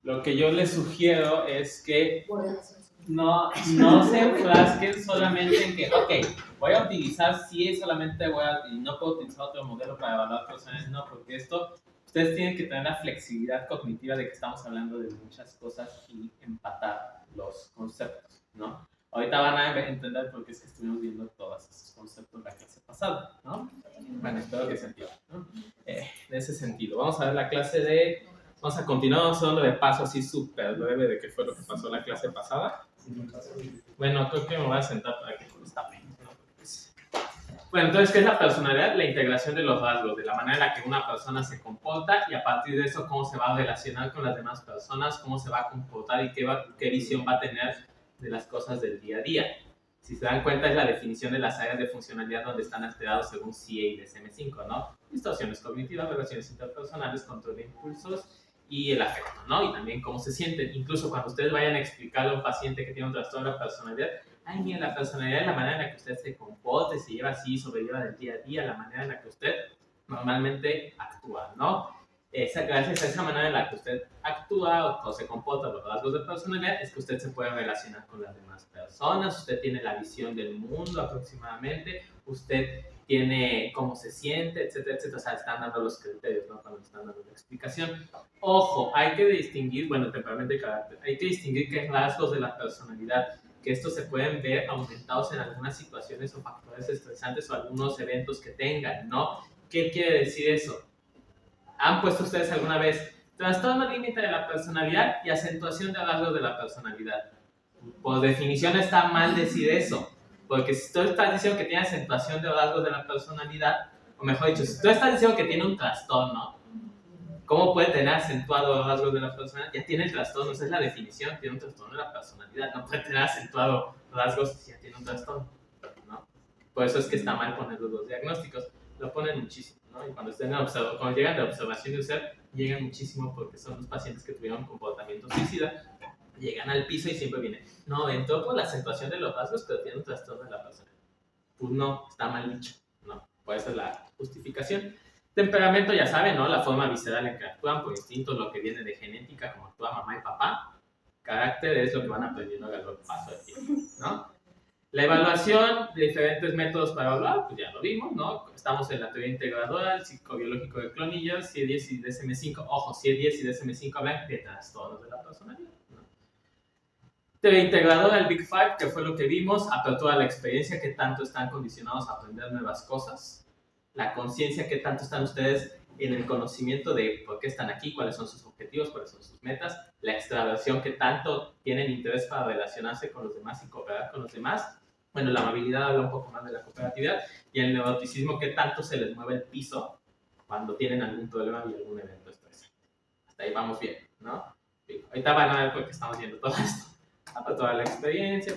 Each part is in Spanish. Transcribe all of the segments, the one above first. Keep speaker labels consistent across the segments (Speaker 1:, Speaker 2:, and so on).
Speaker 1: Lo que yo les sugiero es que no se enfrasquen solamente en que, ok, voy a utilizar, sí, solamente y no puedo utilizar otro modelo para evaluar personas, no, porque ustedes tienen que tener la flexibilidad cognitiva de que estamos hablando de muchas cosas y empatar los conceptos, ¿no? Ahorita van a entender por qué es que estuvimos viendo todos esos conceptos la clase pasada, ¿no? Bueno, espero que se entienda, ¿no? En ese sentido, vamos a ver la clase vamos a continuar hablando de paso así súper breve de qué fue lo que pasó la clase pasada. Bueno, creo que me voy a sentar para que todo está bien. Bueno, entonces, ¿qué es la personalidad? La integración de los rasgos, de la manera en la que una persona se comporta y a partir de eso, cómo se va a relacionar con las demás personas, cómo se va a comportar y qué visión va a tener de las cosas del día a día. Si se dan cuenta, es la definición de las áreas de funcionalidad donde están alterados según CA y DSM-5, ¿no? Distorsiones cognitivas, relaciones interpersonales, control de impulsos y el afecto, ¿no? Y también cómo se sienten. Incluso cuando ustedes vayan a explicarle a un paciente que tiene un trastorno de personalidad, ay, mira, la personalidad es la manera en la que usted se comporte, se lleva así, sobrelleva del día a día, la manera en la que usted normalmente actúa, ¿no? Gracias a esa manera en la que usted actúa o se comporta, los rasgos de personalidad, es que usted se puede relacionar con las demás personas, usted tiene la visión del mundo aproximadamente, usted tiene cómo se siente, etcétera, etcétera. O sea, están dando los criterios, ¿no? Cuando están dando la explicación. Ojo, hay que distinguir, bueno, temperamento y carácter, hay que distinguir qué rasgos de la personalidad, que estos se pueden ver aumentados en algunas situaciones o factores estresantes o algunos eventos que tengan, ¿no? ¿Qué quiere decir eso? ¿Han puesto ustedes alguna vez trastorno límite de la personalidad y acentuación de rasgos de la personalidad? Por definición está mal decir eso, porque si tú estás diciendo que tiene acentuación de rasgos de la personalidad, o mejor dicho, si tú estás diciendo que tiene un trastorno, ¿cómo puede tener acentuado rasgos de la personalidad? Ya tiene el trastorno, esa es la definición, tiene un trastorno de la personalidad, no puede tener acentuado rasgos si ya tiene un trastorno, ¿no? Por eso es que está mal poner los dos diagnósticos, lo ponen muchísimo, ¿no? Y cuando llegan de observación de ser, llegan muchísimo porque son los pacientes que tuvieron un comportamiento suicida, llegan al piso y siempre viene, no, entró por la acentuación de los rasgos, pero tiene un trastorno de la personalidad. Pues no, está mal dicho, ¿no? Pues esa es la justificación. Temperamento, ya saben, ¿no? La forma visceral en que actúan, por instinto, lo que viene de genética, como actúa mamá y papá. Carácter es lo que van aprendiendo a lo paso del tiempo, ¿no? La evaluación de diferentes métodos para evaluar, pues ya lo vimos, ¿no? Estamos en la teoría integradora, el psicobiológico de Cloniger, CIE-10 y DSM-5. Ojo, CIE-10 y DSM-5 hablan de trastornos de la personalidad, ¿no? Teoría integradora, el Big Five, que fue lo que vimos, apertura a la experiencia, que tanto están condicionados a aprender nuevas cosas. La conciencia, qué tanto están ustedes en el conocimiento de por qué están aquí, cuáles son sus objetivos, cuáles son sus metas. La extraversión, qué tanto tienen interés para relacionarse con los demás y cooperar con los demás. Bueno, la amabilidad habla un poco más de la cooperatividad. Y el neuroticismo, qué tanto se les mueve el piso cuando tienen algún problema y algún evento estresante. Hasta ahí vamos bien, ¿no? Ahorita van a ver por qué estamos viendo todo esto. Para toda la experiencia,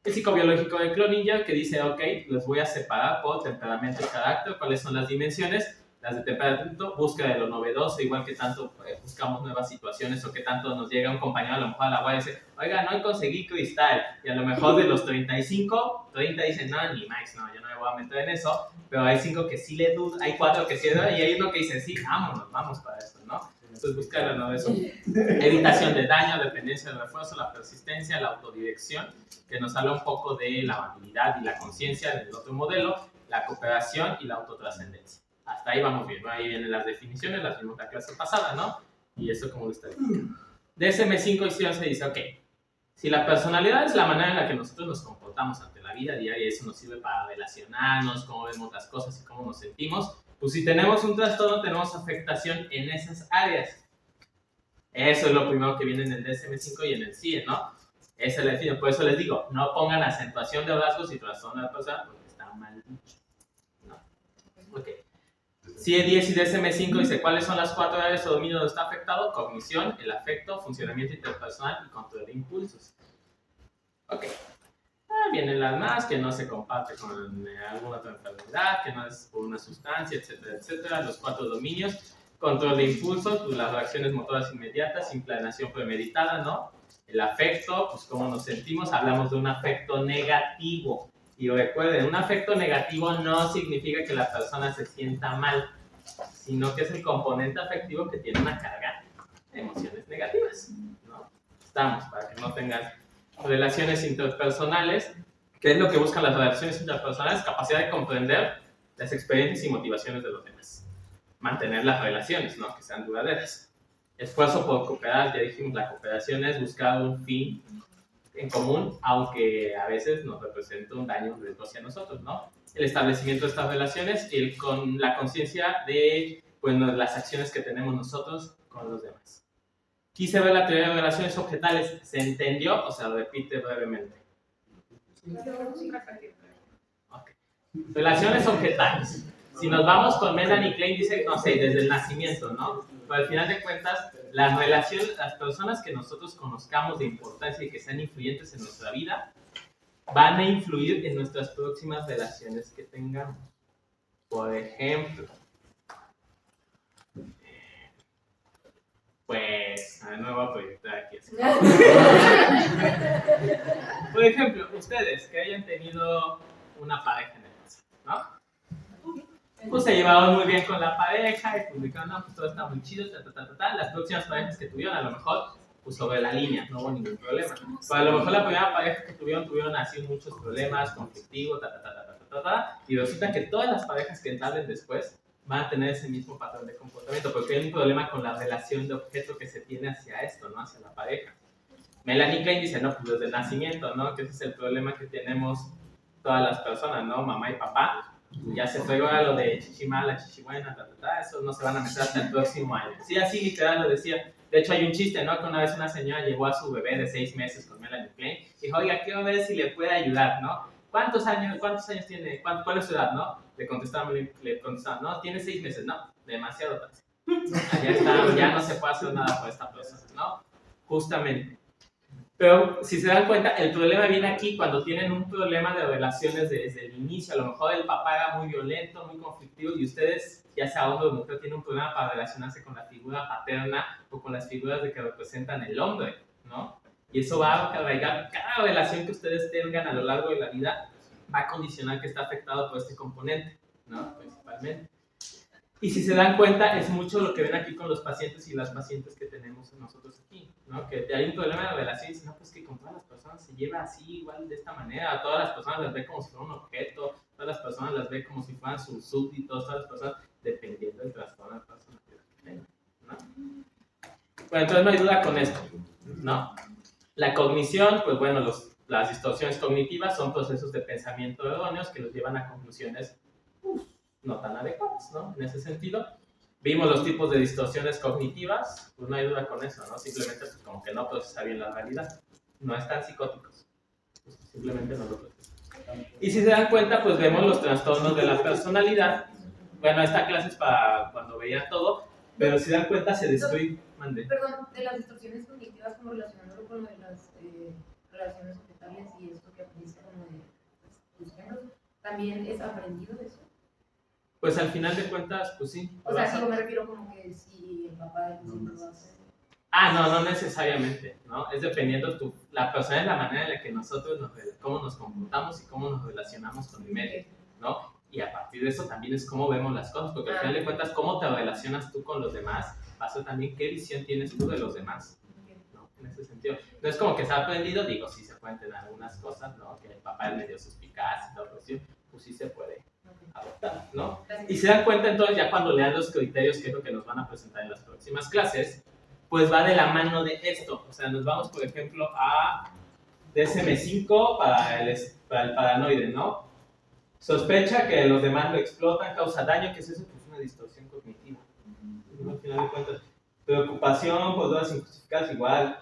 Speaker 1: El psicobiológico de Cloniger, que dice, ok, los voy a separar por temperamento y carácter. ¿Cuáles son las dimensiones? Las de temperamento, búsqueda de lo novedoso, igual que tanto buscamos nuevas situaciones o que tanto nos llega un compañero a lo mejor a la guardia y dice, oiga, no conseguí cristal. Y a lo mejor de los 35, 30 dicen, no, ni más, no, yo no me voy a meter en eso. Pero hay 5 que sí le dudan, hay 4 que sí le dudan y hay uno que dice, sí, vámonos, vamos para esto, ¿no? Entonces, buscar lo novedoso. Evitación de daño, dependencia del refuerzo, la persistencia, la autodirección, que nos habla un poco de la amabilidad y la conciencia del otro modelo, la cooperación y la autotrascendencia. Hasta ahí vamos bien, ¿no? Ahí vienen las definiciones, las vimos la clase pasada, ¿no? Y eso como lo está diciendo. DSM-5 y 11 dice, ok, si la personalidad es la manera en la que nosotros nos comportamos ante la vida diaria y eso nos sirve para relacionarnos, cómo vemos las cosas y cómo nos sentimos, pues si tenemos un trastorno tenemos afectación en esas áreas. Eso es lo primero que viene en el DSM-5 y en el CIE, ¿no? Esa es la definición. Por eso les digo, no pongan acentuación de rasgos y trastorno de la persona porque está mal dicho, ¿no? Ok. CIE-10 y DSM-5 dice, ¿cuáles son las 4 áreas o dominio donde está afectado? Cognición, el afecto, funcionamiento interpersonal y control de impulsos. Ok. Vienen las más, que no se comparte con alguna otra enfermedad, que no es por una sustancia, etcétera, etcétera. Los 4 dominios. Control de impulsos, pues las reacciones motoras inmediatas, sin planeación premeditada, ¿no? El afecto, pues cómo nos sentimos, hablamos de un afecto negativo. Y recuerden, un afecto negativo no significa que la persona se sienta mal, sino que es el componente afectivo que tiene una carga emociones negativas, ¿no? Estamos para que no tengan relaciones interpersonales. ¿Qué es lo que buscan las relaciones interpersonales? Capacidad de comprender las experiencias y motivaciones de los demás. Mantener las relaciones, ¿no? Que sean duraderas. Esfuerzo por cooperar, ya dijimos, la cooperación es buscar un fin en común, aunque a veces nos representa un daño riesgo hacia nosotros, ¿no? El establecimiento de estas relaciones y con la conciencia de pues, las acciones que tenemos nosotros con los demás. Quise ver la teoría de relaciones objetales. ¿Se entendió o se repite brevemente? Okay. Relaciones objetales. Si nos vamos con Melanie Klein, dice, no sé, desde el nacimiento, ¿no? Pero al final de cuentas, las relaciones, las personas que nosotros conozcamos de importancia y que sean influyentes en nuestra vida, van a influir en nuestras próximas relaciones que tengamos. Por ejemplo, pues, a ver, no me voy a proyectar aquí. Por ejemplo, ustedes que hayan tenido una pareja en el pasado, ¿no? Pues se llevaban muy bien con la pareja y publicaron, no, pues todo está muy chido, Las próximas parejas que tuvieron, a lo mejor, pues sobre la línea, no hubo ningún problema. Pero a lo mejor la primera pareja que tuvieron así muchos problemas, conflictivos, y resulta que todas las parejas que entablen después van a tener ese mismo patrón de comportamiento, porque hay un problema con la relación de objeto que se tiene hacia esto, ¿no? Hacia la pareja. Melanie Klein dice, no, pues desde el nacimiento, ¿no? Que ese es el problema que tenemos todas las personas, ¿no? Mamá y papá. Ya se fue ahora lo de chichimala, chichibuena, eso no se van a meter hasta el próximo año. Sí, así literal lo decía. De hecho, hay un chiste, ¿no? Que una vez una señora llevó a su bebé de 6 meses con Melanie Klein y dijo, oiga, quiero ver si le puede ayudar, ¿no? ¿Cuántos años tiene? ¿Cuál es su edad, no? Le contestaron, no, tiene 6 meses, no, demasiado tarde. Ya está, ya no se puede hacer nada por esta persona, ¿no? Justamente. Pero si se dan cuenta, el problema viene aquí cuando tienen un problema de relaciones desde el inicio. A lo mejor el papá era muy violento, muy conflictivo y ustedes, ya sea hombre o mujer, tienen un problema para relacionarse con la figura paterna o con las figuras de que representan el hombre, ¿no? Y eso va a arraigar cada relación que ustedes tengan a lo largo de la vida, va a condicionar que está afectado por este componente, ¿no? Principalmente. Y si se dan cuenta, es mucho lo que ven aquí con los pacientes y las pacientes que tenemos nosotros aquí, ¿no? Que hay un problema de relación y dicen, no, pues que con todas las personas se lleva así, igual, de esta manera. A todas las personas las ve como si fuera un objeto, todas las personas las ve como si fueran sus súbditos, todas las personas, dependiendo del trastorno de personalidad que tengan, ¿no? Bueno, entonces no hay duda con esto, ¿no? La cognición, pues bueno, las distorsiones cognitivas son procesos de pensamiento erróneos que los llevan a conclusiones no tan adecuadas, ¿no? En ese sentido, vimos los tipos de distorsiones cognitivas, pues no hay duda con eso, ¿no? Simplemente pues, como que no procesa bien la realidad. No están psicóticos, pues, simplemente no lo procesan. Y si se dan cuenta, pues vemos los trastornos de la personalidad. Bueno, esta clase es para cuando veía todo, pero si se dan cuenta se destruye.
Speaker 2: Perdón, de las distorsiones cognitivas, como relacionándolo con lo de las relaciones objetales y esto que aprendiste como de tus géneros, ¿también es aprendido eso?
Speaker 1: Pues al final de cuentas, pues sí.
Speaker 2: O sea, sí, yo me refiero como que si el papá no lo hace.
Speaker 1: Ah, no necesariamente, ¿no? Es dependiendo la persona es la manera en la que nosotros cómo nos comportamos y cómo nos relacionamos con el medio, ¿no? Y a partir de eso también es cómo vemos las cosas, porque al final de cuentas, cómo te relacionas tú con los demás, pasa también qué visión tienes tú de los demás, ¿no? En ese sentido. No es como que se ha aprendido, digo, sí se pueden tener algunas cosas, ¿no? Que el papá es medio suspicaz y todo eso, pues sí se puede adoptar, ¿no? Y se dan cuenta entonces ya cuando lean los criterios, que es lo que nos van a presentar en las próximas clases, pues va de la mano de esto. O sea, nos vamos, por ejemplo, a DSM-5 para el paranoide, ¿no? Sospecha que los demás lo explotan, causa daño, que es eso, pues una distorsión cognitiva. Al final de cuentas, preocupación por dudas injustificadas, igual,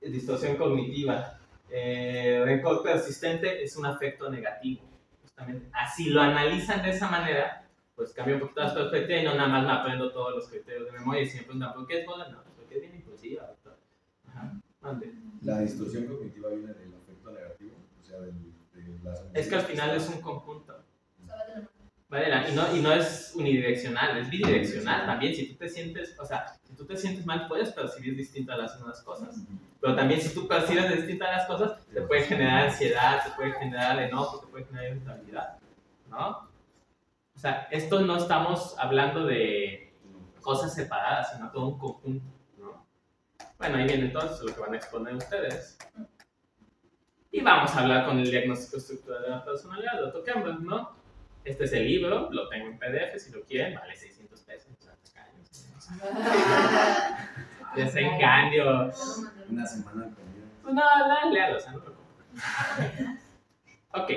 Speaker 1: distorsión cognitiva. Rencor persistente es un afecto negativo. Justamente, así lo analizan de esa manera, pues cambia un poquito la perspectiva y no nada más me aprendo todos los criterios de memoria y siempre preguntan, ¿por qué es bola? No, porque es bien impulsiva. Ajá, mande.
Speaker 3: La distorsión cognitiva viene del afecto negativo, o sea, de las...
Speaker 1: Es que al final es un conjunto. Vale, y no es unidireccional, es bidireccional también. Si tú te sientes, o sea, si tú te sientes mal, puedes percibir distintas las unas cosas. Pero también si tú percibes distintas las cosas, te puede generar ansiedad, te puede generar enojo, te puede generar irritabilidad, ¿no? O sea, esto no estamos hablando de cosas separadas, sino todo un conjunto, ¿no? Bueno, ahí viene entonces lo que van a exponer ustedes. Y vamos a hablar con el diagnóstico estructural de la personalidad de Otto Campbell, ¿no? Este es el libro, lo tengo en PDF, si lo quieren, vale 600 pesos. O sea, desengaño.
Speaker 3: Una semana de comida.
Speaker 1: Pues no, léalo, o sea, no te preocupes. Ok,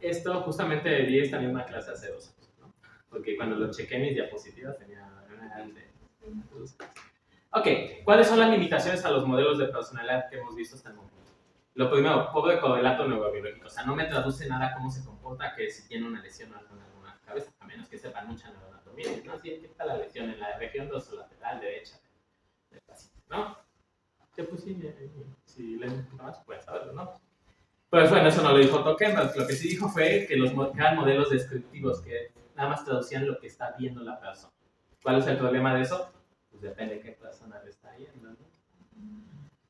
Speaker 1: esto justamente di esta misma clase hace 2 años, ¿no? Porque cuando lo chequé mis diapositivas tenía una edad de... Ok, ¿cuáles son las limitaciones a los modelos de personalidad que hemos visto hasta el momento? Lo primero, pobre correlato neurobiológico, o sea, no me traduce nada cómo se comporta, que si tiene una lesión o algo en alguna cabeza, a menos que sepan mucha neuroanatomía. ¿No? Sí, aquí está la lesión en la región dorsolateral derecha del paciente, ¿no? Que pues sí, si leen un poquito más pueden saberlo, ¿no? Pues bueno, eso no lo dijo Otto Campbell. Lo que sí dijo fue que eran modelos descriptivos que nada más traducían lo que está viendo la persona. ¿Cuál es el problema de eso? Pues depende de qué persona le está viendo, ¿no?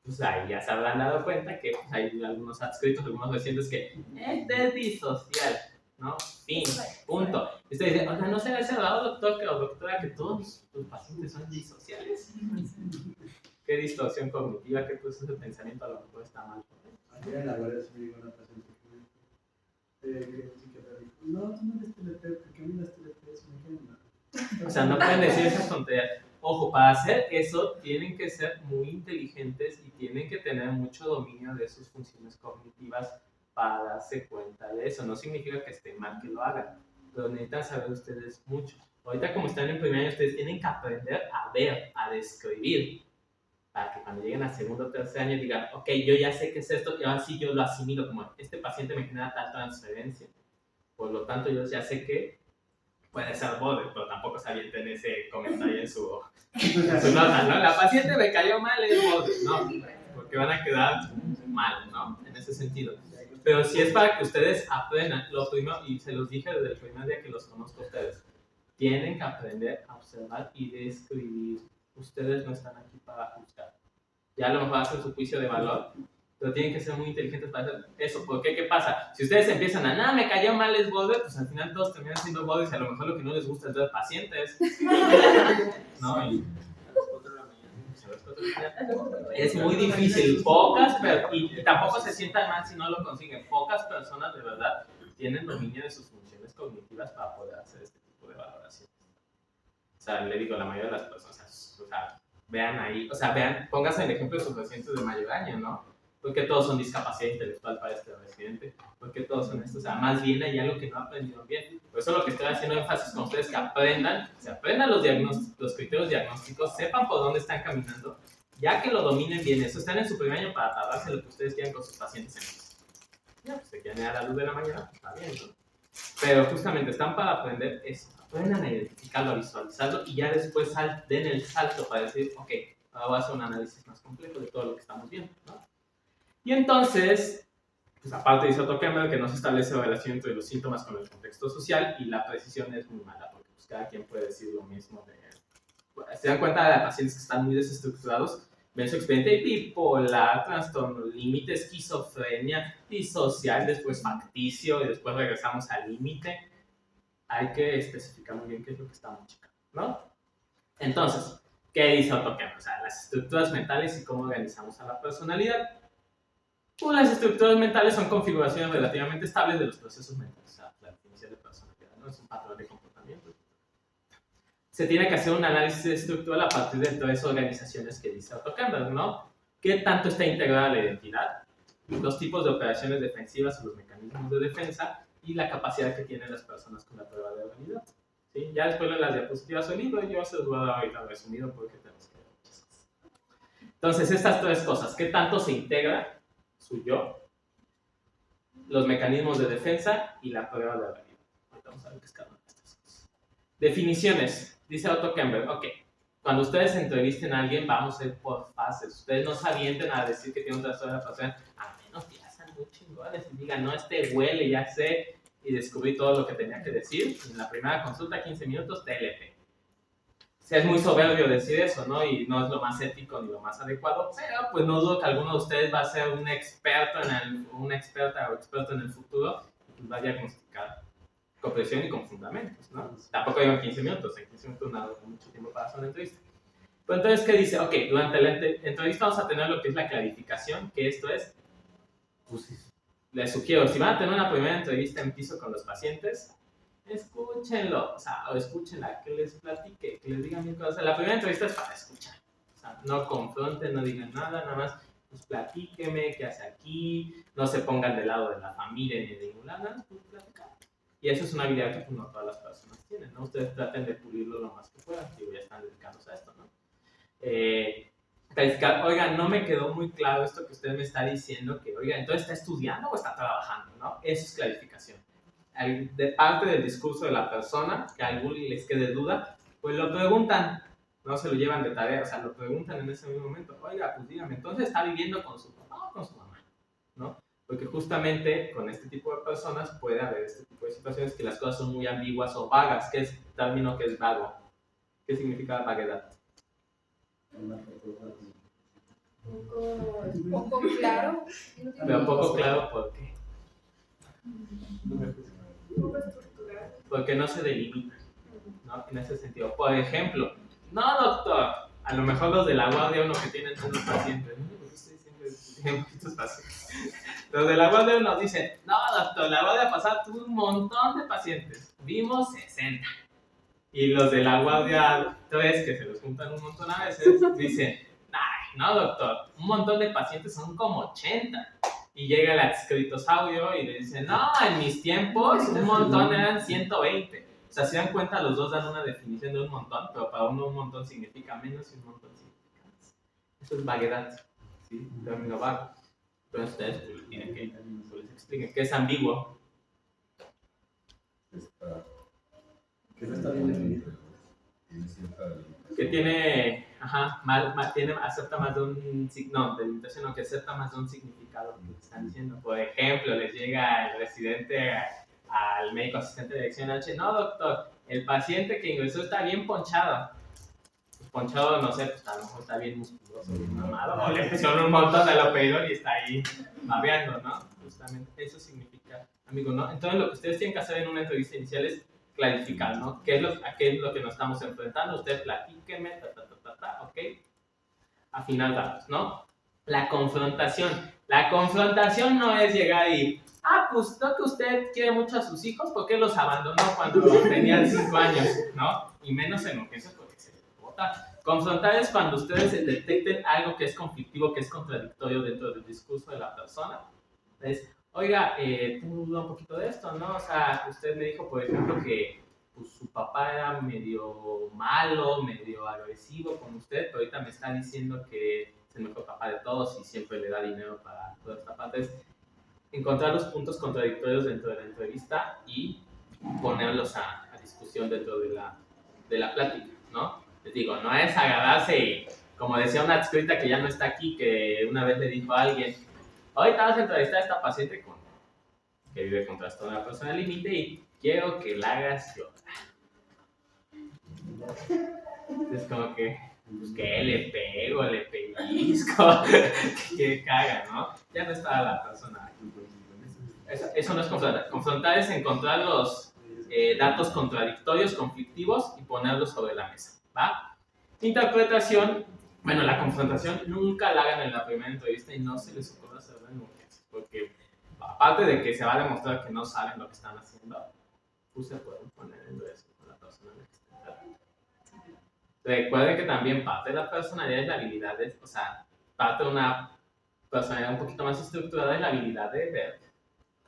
Speaker 1: Pues ahí ya se habrán dado cuenta que pues, hay algunos adscritos, algunos recientes que este es disocial, ¿no? Fin, punto. Y usted dice, o sea, ¿no se le ha cerrado, doctor o doctora, que todos los pacientes son disociales? ¿Qué distorsión cognitiva, qué proceso de pensamiento a lo mejor está mal?
Speaker 4: Ayer en la guardia se me dijo una paciente que no, tú no eres TLP, porque a mí las TLP se me quedan.
Speaker 1: O sea, no pueden decir esas tonterías. Ojo, para hacer eso tienen que ser muy inteligentes y tienen que tener mucho dominio de sus funciones cognitivas para darse cuenta de eso. No significa que esté mal que lo hagan, pero necesitan saber ustedes mucho. Ahorita como están en primer año, ustedes tienen que aprender a ver, a describir, para que cuando lleguen a segundo o tercer año digan, ok, yo ya sé qué es esto, y ahora sí yo lo asimilo como este paciente me genera tal transferencia. Por lo tanto, yo ya sé que puede ser borde, pero tampoco se avienten ese comentario en su nota, ¿no? La paciente me cayó mal, es borde, ¿no? Porque van a quedar mal, ¿no? En ese sentido. Pero si es para que ustedes aprendan, lo primero, y se los dije desde el primer día que los conozco a ustedes, tienen que aprender a observar y describir. Ustedes no están aquí para juzgar. Ya a lo mejor hacen su juicio de valor, pero tienen que ser muy inteligentes para hacer eso. ¿Por qué? ¿Qué pasa? Si ustedes empiezan a, nada, me cayó mal, es borde, pues al final todos terminan siendo bordes y a lo mejor lo que no les gusta es ver pacientes. ¿No? Y es muy difícil. Y tampoco se sientan mal si no lo consiguen. Pocas personas de verdad tienen dominio de sus funciones cognitivas para poder hacer este tipo de valoraciones. O sea, le digo, la mayoría de las personas, o sea, vean ahí, o sea, vean, pónganse el ejemplo de sus residentes de mayor año, ¿no? Porque todos son discapacidad intelectual para este residente, porque todos son esto, o sea, más bien allá lo que no aprendieron bien. Por eso lo que estoy haciendo énfasis con ustedes, que aprendan, se aprendan los criterios diagnósticos, sepan por dónde están caminando, ya que lo dominen bien. Eso están en su primer año para tardarse lo que ustedes quieran con sus pacientes en eso. Ya, pues se quieren ir a la luz de la mañana, pues está bien, ¿no? Pero justamente están para aprender eso. Aprendan a identificarlo, a visualizarlo y ya después den el salto para decir, ok, ahora voy a hacer un análisis más complejo de todo lo que estamos viendo, ¿no? Y entonces, pues aparte dice Otto Campbell que no se establece relación entre los síntomas con el contexto social y la precisión es muy mala porque pues, cada quien puede decir lo mismo. Se dan cuenta de pacientes que están muy desestructurados, ven su expediente bipolar, trastorno límite, esquizofrenia, disocial, después facticio y después regresamos al límite. Hay que especificar muy bien qué es lo que estamos checando, ¿no? Entonces, ¿qué dice Otto Campbell? O sea, las estructuras mentales y cómo organizamos a la personalidad. Pues las estructuras mentales son configuraciones relativamente estables de los procesos mentales. O sea, la definición de personalidad no es un patrón de comportamiento. Se tiene que hacer un análisis estructural a partir de todas esas organizaciones que dice Otto Campbell, ¿no? ¿Qué tanto está integrada la identidad? Los tipos de operaciones defensivas o los mecanismos de defensa y la capacidad que tienen las personas con la prueba de habilidad. ¿Sí? Ya después de las diapositivas o el libro, yo se los voy a dar ahorita resumido porque tenemos que ver muchas cosas. Entonces, estas 3 cosas, ¿qué tanto se integra su yo, los mecanismos de defensa y la prueba de habilidad? Vamos a ver qué es cada una de estas cosas. Definiciones, dice Otto Campbell, ok, cuando ustedes entrevisten a alguien, vamos a ir por fases. Ustedes no se avienten a decir que tiene un trastorno de la personalidad, a menos que ya sean muy chingones y digan, no, este huele, ya sé, y descubrí todo lo que tenía que decir. Y en la primera consulta, 15 minutos, TLP. Es muy soberbio decir eso, ¿no? Y no es lo más ético ni lo más adecuado, pero pues no dudo que alguno de ustedes va a ser un experto una experta o experto en el futuro y pues va a diagnosticar con presión y con fundamentos, ¿no? Tampoco llevan 15 minutos, en 15 minutos nada, mucho tiempo para hacer una entrevista. Pues entonces, ¿qué dice? Ok, durante la entrevista vamos a tener lo que es la clarificación, que esto es, pues, les sugiero, si van a tener una primera entrevista en piso con los pacientes, escúchenlo, o sea, o escúchenla, que les platique, que les digan mil cosas. La primera entrevista es para escuchar, o sea, no confronten, no digan nada más, pues platíqueme, qué hace aquí, no se pongan del lado de la familia ni de ningún lado, nada más, pues platicar. Y eso es una habilidad que pues, no todas las personas tienen, ¿no? Ustedes traten de pulirlo lo más que puedan, digo, ya están dedicados a esto, ¿no? Calificar, oiga, no me quedó muy claro esto que usted me está diciendo, que, oiga, entonces está estudiando o está trabajando, ¿no? Eso es clarificación. De parte del discurso de la persona, que a algún les quede duda, pues lo preguntan, no se lo llevan de tarea, o sea, lo preguntan en ese mismo momento, oiga, pues dígame, entonces está viviendo con su papá o con su mamá, ¿no? Porque justamente con este tipo de personas puede haber este tipo de situaciones que las cosas son muy ambiguas o vagas, que es término que es vago. ¿Qué significa vaguedad?
Speaker 2: Poco claro.
Speaker 1: Pero poco claro por qué.
Speaker 2: Poco estructurado.
Speaker 1: Porque no se delimita, ¿no? En ese sentido. Por ejemplo, no, doctor, a lo mejor los de la guardia uno que tienen tantos pacientes, ¿no? Porque estoy siempre poquitos pacientes. Los de la guardia uno dicen, no, doctor, la guardia pasada tuvo un montón de pacientes, vimos 60. Y los de la guardia 3, que se los juntan un montón a veces, dicen, ay, no, doctor, un montón de pacientes son como 80. Y llega el adscritosaurio y le dice, no, en mis tiempos un montón eran 120. O sea, si dan cuenta, los dos dan una definición de un montón, pero para uno un montón significa menos y un montón significa más. Eso es vaguedad, ¿sí? Un término vago. Entonces ustedes pues, tienen que les expliquen que es ambiguo.
Speaker 3: Que no está bien definido. Tiene cierta limitación.
Speaker 1: Que tiene, acepta más de un signo, delimitación, no, que acepta más de un significado que están diciendo. Por ejemplo, les llega el residente al médico asistente de dirección H, no, doctor, el paciente que ingresó está bien ponchado. Pues ponchado, no sé, pues a lo mejor está bien musculoso, bien mamado, o le pusieron un montón de aloperidol y está ahí babeando, ¿no? Justamente eso significa, amigo, ¿no? Entonces lo que ustedes tienen que hacer en una entrevista inicial es clarificar, ¿no? ¿A qué es lo que nos estamos enfrentando? Usted platíqueme, ¿ok? Afinar datos, ¿no? La confrontación. La confrontación no es llegar y, pues no que usted quiere mucho a sus hijos, ¿por qué los abandonó cuando tenían 5 años, ¿no? Y menos en urgencias porque se les vota. Confrontar es cuando ustedes detecten algo que es conflictivo, que es contradictorio dentro del discurso de la persona. Entonces, oiga, tengo duda un poquito de esto, ¿no? O sea, usted me dijo, por ejemplo, que pues, su papá era medio malo, medio agresivo con usted, pero ahorita me está diciendo que es el mejor papá de todos y siempre le da dinero para toda esta parte. Es encontrar los puntos contradictorios dentro de la entrevista y ponerlos a discusión dentro de la plática, ¿no? Les digo, no es agarrarse y, como decía una adscrita que ya no está aquí, que una vez le dijo a alguien, ahorita vas a entrevistar a esta paciente que vive con trastorno de la persona límite y quiero que la hagas llorar. Es como que, pues que le pego, le pellizco, que caga, ¿no? Ya no está la persona. Eso no es confrontar. Confrontar es encontrar los datos contradictorios, conflictivos y ponerlos sobre la mesa, ¿va? Interpretación. Bueno, la confrontación nunca la hagan en la primera entrevista y no se les ocurra hacerla en urgencias, porque aparte de que se va a demostrar que no saben lo que están haciendo, pues se pueden poner en riesgo con la persona en la que están tratando. Recuerden que también parte de la personalidad es la habilidad de, o sea, parte de una personalidad un poquito más estructurada es la habilidad de ver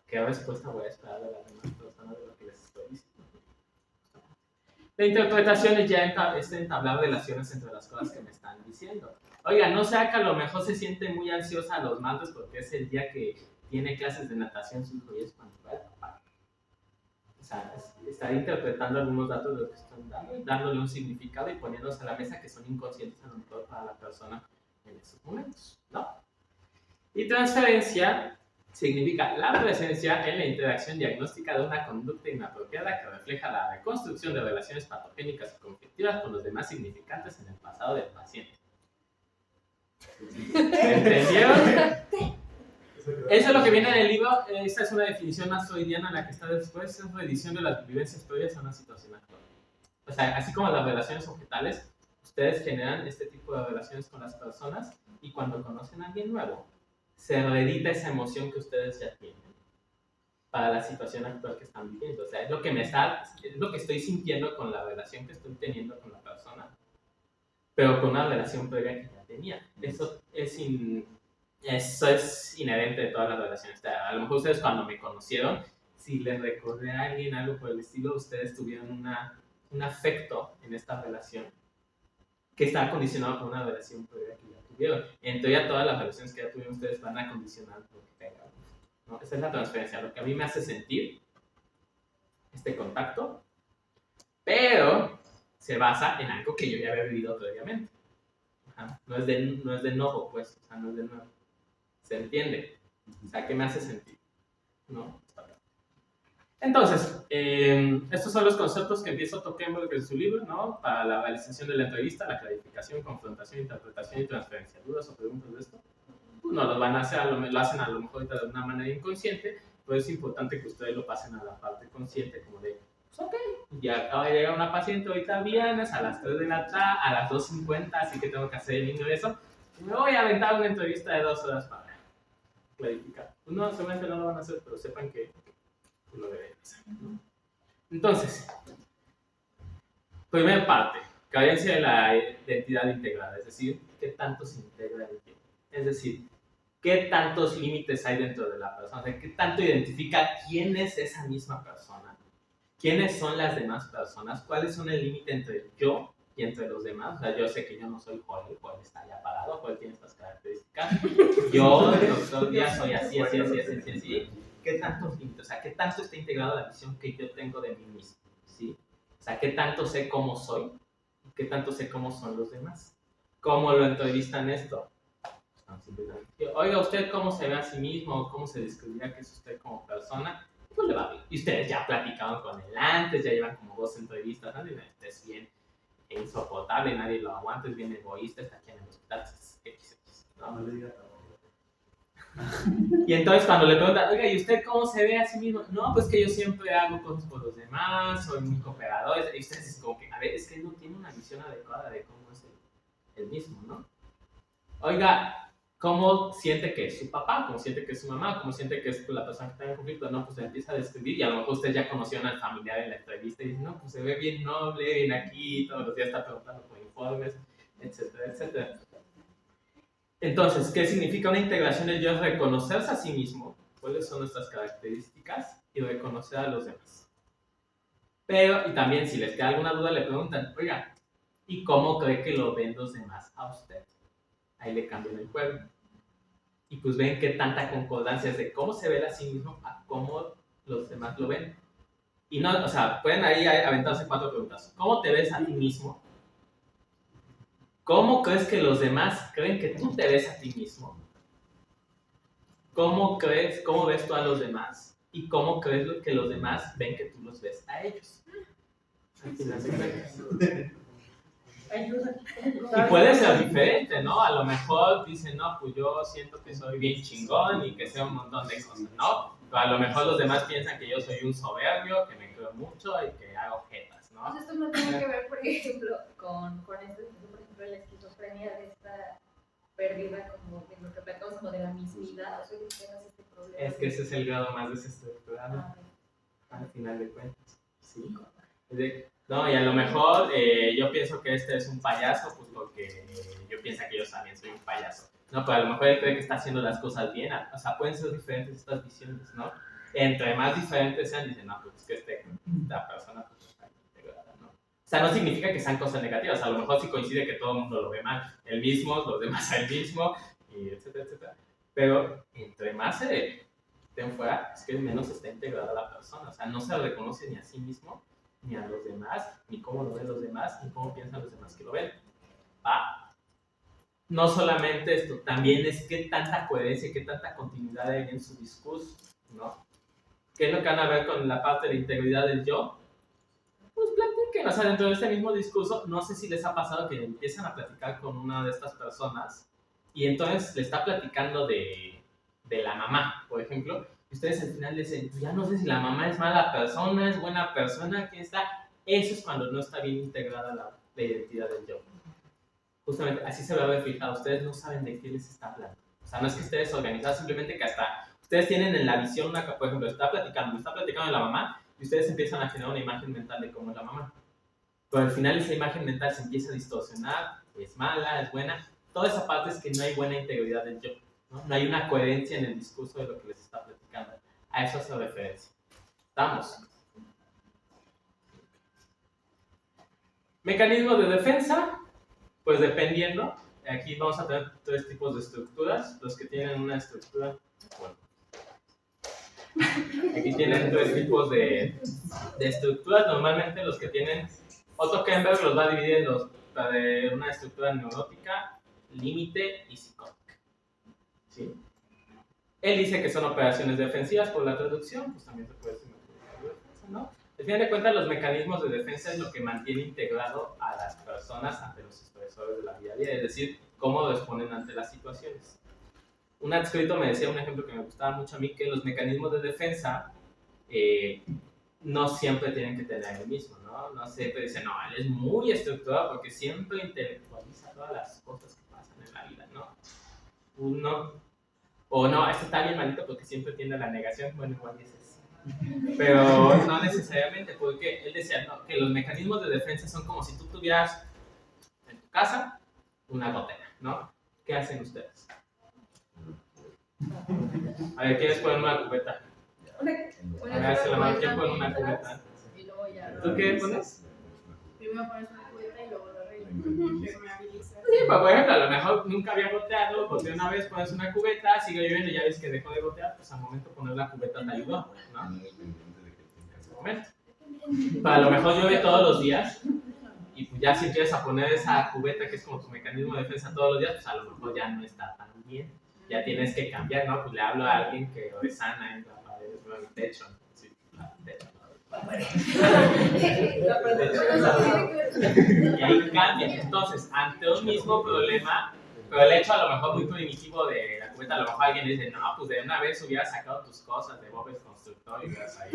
Speaker 1: qué respuesta voy a esperar de las demás personas de lo que les estoy diciendo. La interpretación es ya entablar relaciones entre las cosas que me están diciendo. Oiga, no sea que a lo mejor se siente muy ansiosa los martes porque es el día que tiene clases de natación su hijo y es cuando va a papá. O sea, estar interpretando algunos datos de lo que están dando y dándole un significado y poniéndose a la mesa que son inconscientes a lo mejor para la persona en esos momentos, ¿no? Y transferencia significa la presencia en la interacción diagnóstica de una conducta inapropiada que refleja la reconstrucción de relaciones patogénicas y conflictivas con los demás significantes en el pasado del paciente. ¿Entendieron? Eso es lo que viene en el libro. Esta es una definición más freudiana, la que está después, es reedición de las vivencias previas a una situación actual. O sea, así como las relaciones objetales, ustedes generan este tipo de relaciones con las personas y cuando conocen a alguien nuevo, se reedita esa emoción que ustedes ya tienen para la situación actual que están viviendo. O sea, es lo que estoy sintiendo con la relación que estoy teniendo con la persona, pero con una relación previa que ya tenía. Eso es inherente de todas las relaciones. O sea, a lo mejor ustedes cuando me conocieron, si les recordé a alguien algo por el estilo, ustedes tuvieron un afecto en esta relación que está condicionado por una relación previa que ya tuvieron. En teoría, todas las relaciones que ya tuvieron ustedes van a condicionar lo que tengan, ¿no? Esa es la transferencia, lo que a mí me hace sentir este contacto, pero se basa en algo que yo ya había vivido previamente. Ajá. No es de enojo, pues, o sea, no es de nuevo. ¿Se entiende? O sea, ¿qué me hace sentir? ¿No? Entonces, estos son los conceptos que empieza Tocquenberg en su libro, ¿no? Para la realización de la entrevista, la clarificación, confrontación, interpretación y transferencia. ¿Dudas o preguntas de esto? Pues no lo van a hacer, lo hacen a lo mejor de una manera inconsciente, pero es importante que ustedes lo pasen a la parte consciente, como de, pues ok, ya acaba de llegar una paciente ahorita viernes a las 3 de la tarde, a las 2:50, así que tengo que hacer el ingreso, y me voy a aventar una entrevista de 2 horas para clarificar. Pues no, seguramente no lo van a hacer, pero sepan que lo deben hacer, ¿no? Entonces, primera parte, carencia de la identidad integrada, es decir, ¿qué tanto se integra el tiempo? Es decir, ¿qué tantos límites hay dentro de la persona? O sea, ¿qué tanto identifica quién es esa misma persona? ¿Quiénes son las demás personas? ¿Cuáles son el límite entre yo y entre los demás? O sea, yo sé que yo no soy Joel, Joel está allá parado, Joel tiene estas características. Yo, el doctor Díaz, soy así. ¿Qué tantos límites? O sea, ¿qué tanto está integrada la visión que yo tengo de mí mismo? ¿Sí? O sea, ¿qué tanto sé cómo soy? ¿Y qué tanto sé cómo son los demás? ¿Cómo lo entrevistan esto? Oiga, ¿usted cómo se ve a sí mismo? ¿Cómo se describiría que es usted como persona? Pues le va bien. Y ustedes ya platicaron con él antes, ya llevan como 2 entrevistas, nadie es bien insoportable, nadie lo aguanta, es bien egoísta, está aquí en el hospital, ¿no?
Speaker 4: No le diga
Speaker 1: Y entonces cuando le preguntan, oiga, ¿y usted cómo se ve a sí mismo? No, pues que yo siempre hago cosas por los demás, soy muy cooperador. Y ustedes dicen como que, a ver, es que él no tiene una visión adecuada de cómo es el mismo, ¿no? Oiga, ¿cómo siente que es su papá? ¿Cómo siente que es su mamá? ¿Cómo siente que es la persona que está en conflicto? No, pues empieza a describir y a lo mejor ustedes ya conocieron al familiar en la entrevista y dicen, no, pues se ve bien noble, bien aquí, todos los días está preguntando por informes, etcétera, etcétera. Entonces, ¿qué significa una integración? El yo es reconocerse a sí mismo, cuáles son nuestras características y reconocer a los demás. Pero, y también si les queda alguna duda, le preguntan, oiga, ¿y cómo cree que lo ven los demás a usted? Ahí le cambian el juego. Y pues ven qué tanta concordancia es de cómo se ve a sí mismo a cómo los demás lo ven. Y no, o sea, pueden ahí aventarse 4 preguntas. ¿Cómo te ves a ti mismo? ¿Cómo crees que los demás creen que tú te ves a ti mismo? ¿Cómo ves tú a los demás? ¿Y cómo crees que los demás ven que tú los ves a ellos? Al final de cuentas.
Speaker 2: Ayuda.
Speaker 1: Y puede ser diferente, ¿no? A lo mejor dicen, no, pues yo siento que soy bien chingón y que sé un montón de cosas, ¿no? Pero a lo mejor los demás piensan que yo soy un soberbio, que me creo mucho y que hago jetas, ¿no?
Speaker 2: Pues esto no tiene que ver, por ejemplo, con este, por ejemplo, la esquizofrenia de esta pérdida, como de lo que platicamos, como de la mismidad, o sea, que tengas este problema.
Speaker 1: Es que ese es el grado más desestructurado, al final de cuentas, ¿sí? No, y a lo mejor yo pienso que este es un payaso, pues porque yo pienso que yo también soy un payaso. No, pero a lo mejor él cree que está haciendo las cosas bien. O sea, pueden ser diferentes estas visiones, ¿no? Entre más diferentes sean, dicen, no, pues es que esta persona pues, está integrada, ¿no? O sea, no significa que sean cosas negativas. A lo mejor sí coincide que todo el mundo lo ve mal. El mismo, los demás el mismo, y etcétera, etcétera. Pero entre más se den fuera, es que menos está integrada la persona. O sea, no se reconoce ni a sí mismo, ni a los demás, ni cómo lo ven los demás, ni cómo piensan los demás que lo ven. ¿Va? No solamente esto, también es qué tanta coherencia, qué tanta continuidad hay en su discurso, ¿no? ¿Qué es lo que van a ver con la parte de la integridad del yo? Pues platiquen, o sea, dentro de este mismo discurso, no sé si les ha pasado que empiezan a platicar con una de estas personas y entonces le está platicando de la mamá, por ejemplo, y ustedes al final dicen, ya no sé si la mamá es mala persona, es buena persona, ¿quién está? Eso es cuando no está bien integrada la identidad del yo. Justamente así se va a ver fijado. Ustedes no saben de qué les está hablando. O sea, no es que esté desorganizado, simplemente que hasta ustedes tienen en la visión una, por ejemplo, está platicando de la mamá y ustedes empiezan a generar una imagen mental de cómo es la mamá. Pero al final esa imagen mental se empieza a distorsionar, es mala, es buena. Toda esa parte es que no hay buena integridad del yo. No hay una coherencia en el discurso de lo que les está platicando. A eso hace referencia. ¿Estamos? Mecanismos de defensa, pues dependiendo. Aquí vamos a tener 3 tipos de estructuras. Los que tienen una estructura, bueno. Aquí tienen 3 tipos de estructuras. Normalmente los que tienen, Otto Kemper los va a dividir en una estructura neurótica, límite y psicótica. ¿Sí? Él dice que son operaciones defensivas por la traducción, pues también se puede decir mecanismos de defensa, ¿no? Al final de cuentas, los mecanismos de defensa es lo que mantiene integrado a las personas ante los estresores de la vida diaria, es decir, cómo responden ante las situaciones. Un adscrito me decía un ejemplo que me gustaba mucho a mí, que los mecanismos de defensa no siempre tienen que tener el mismo, ¿no? No siempre dicen, no, él es muy estructurado porque siempre intelectualiza todas las cosas que pasan en la vida, ¿no? O no, este está bien malito porque siempre tiene la negación, bueno, igual es eso. Pero no necesariamente, porque él decía no, que los mecanismos de defensa son como si tú tuvieras en tu casa una gotera, ¿no? ¿Qué hacen ustedes? A ver, ¿quieres poner una cubeta? A ver, se la mano, ¿quién pone una cubeta? ¿Tú qué pones?
Speaker 5: Primero pones una cubeta y luego lo arreglas.
Speaker 1: Sí, pues por ejemplo, a lo mejor nunca había goteado, goteé una vez, pones una cubeta, sigue lloviendo y ya ves que dejó de gotear, pues al momento poner la cubeta te ayudó, ¿no? Para lo mejor llueve todos los días y pues ya si empiezas a poner esa cubeta que es como tu mecanismo de defensa todos los días, pues a lo mejor ya no está tan bien, ya tienes que cambiar, ¿no? Pues le hablo a alguien que resana en la pared, en el techo, sí, el techo. Y ahí cambia. Entonces, ante un mismo problema, pero el hecho a lo mejor muy primitivo de la cubeta, a lo mejor alguien dice, no, pues de una vez hubieras sacado tus cosas de Bob el Constructor y hubieras ahí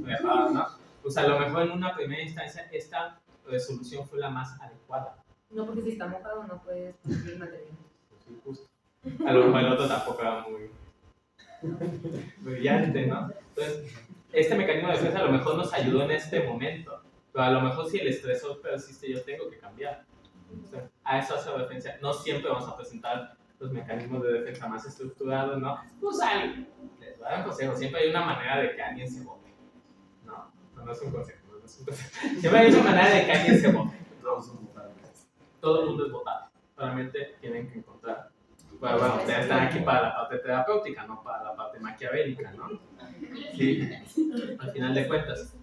Speaker 1: dejado, ¿no? Pues a lo mejor en una primera instancia esta resolución fue la más adecuada.
Speaker 2: No, porque si está mojado no puedes conseguir material.
Speaker 1: Sí, justo. A lo mejor el otro tampoco era muy brillante, ¿no? Entonces, este mecanismo de defensa a lo mejor nos ayudó en este momento, pero a lo mejor si el estresor persiste yo tengo que cambiar. O sea, a eso hace defensa. No siempre vamos a presentar los mecanismos de defensa más estructurados, ¿no? Pues les voy a dar un consejo, siempre hay una manera de que alguien se vote, ¿no? No es un consejo, no es un consejo. Siempre hay una manera de que alguien se vote. Todo el mundo es votable, solamente tienen que encontrar. Bueno, ustedes están aquí para la parte terapéutica, no para la parte maquiavélica, ¿no? Sí, al final de cuentas.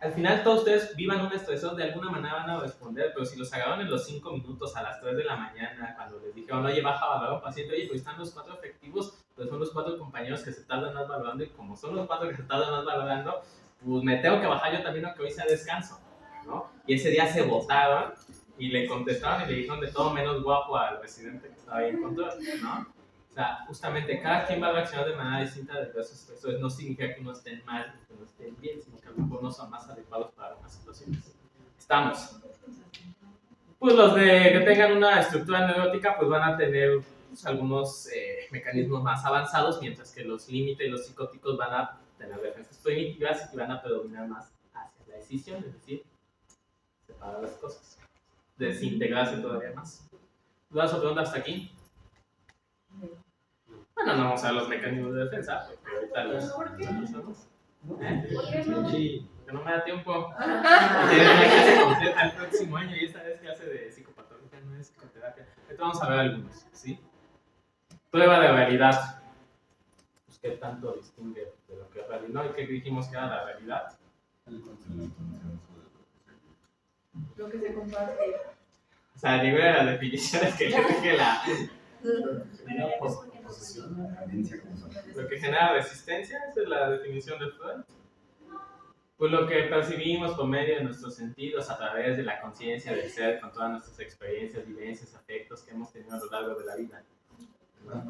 Speaker 1: Al final todos ustedes vivan un estresor, de alguna manera van a responder, pero si los agarran en los 5 minutos a las 3 de la mañana, cuando les dijeron, oye, baja a valorar a un paciente, oye, pues están los 4 efectivos, pues son los 4 compañeros que se tardan más valorando, y como son los 4 que se tardan más valorando, pues me tengo que bajar yo también, aunque hoy sea descanso, ¿no? Y ese día se votaron, y le contestaron y le dijeron de todo menos guapo al residente que estaba ahí en control, ¿no? O sea, justamente cada quien va a reaccionar de manera distinta de diversos estresores. No significa que uno estén mal o que no estén bien, sino que a lo mejor no son más adecuados para algunas situaciones. Estamos. Pues los que tengan una estructura neurótica pues van a tener pues, algunos mecanismos más avanzados, mientras que los límites y los psicóticos van a tener defensas primitivas y van a predominar más hacia la decisión, es decir, separar las cosas, desintegrarse todavía más. ¿Dudas o preguntas hasta aquí? Bueno, no vamos a ver los mecanismos de defensa, porque ahorita los usamos.
Speaker 2: ¿Por qué no?
Speaker 1: Sí, porque no me da tiempo. Tiene una clase completa el próximo año y esta vez clase de psicopatología, no es psicoterapia. Ahorita vamos a ver algunos, ¿sí? Prueba de realidad. Pues, ¿qué tanto distingue de lo que es realidad? ¿No? ¿Qué dijimos que era la realidad?
Speaker 5: Lo que se comparte.
Speaker 1: O sea, ninguna de las definiciones que yo dije lo que genera resistencia, esa es la definición de Freud. Pues lo que percibimos por medio de nuestros sentidos a través de la conciencia del ser, con todas nuestras experiencias, vivencias, afectos que hemos tenido a lo largo de la vida. No,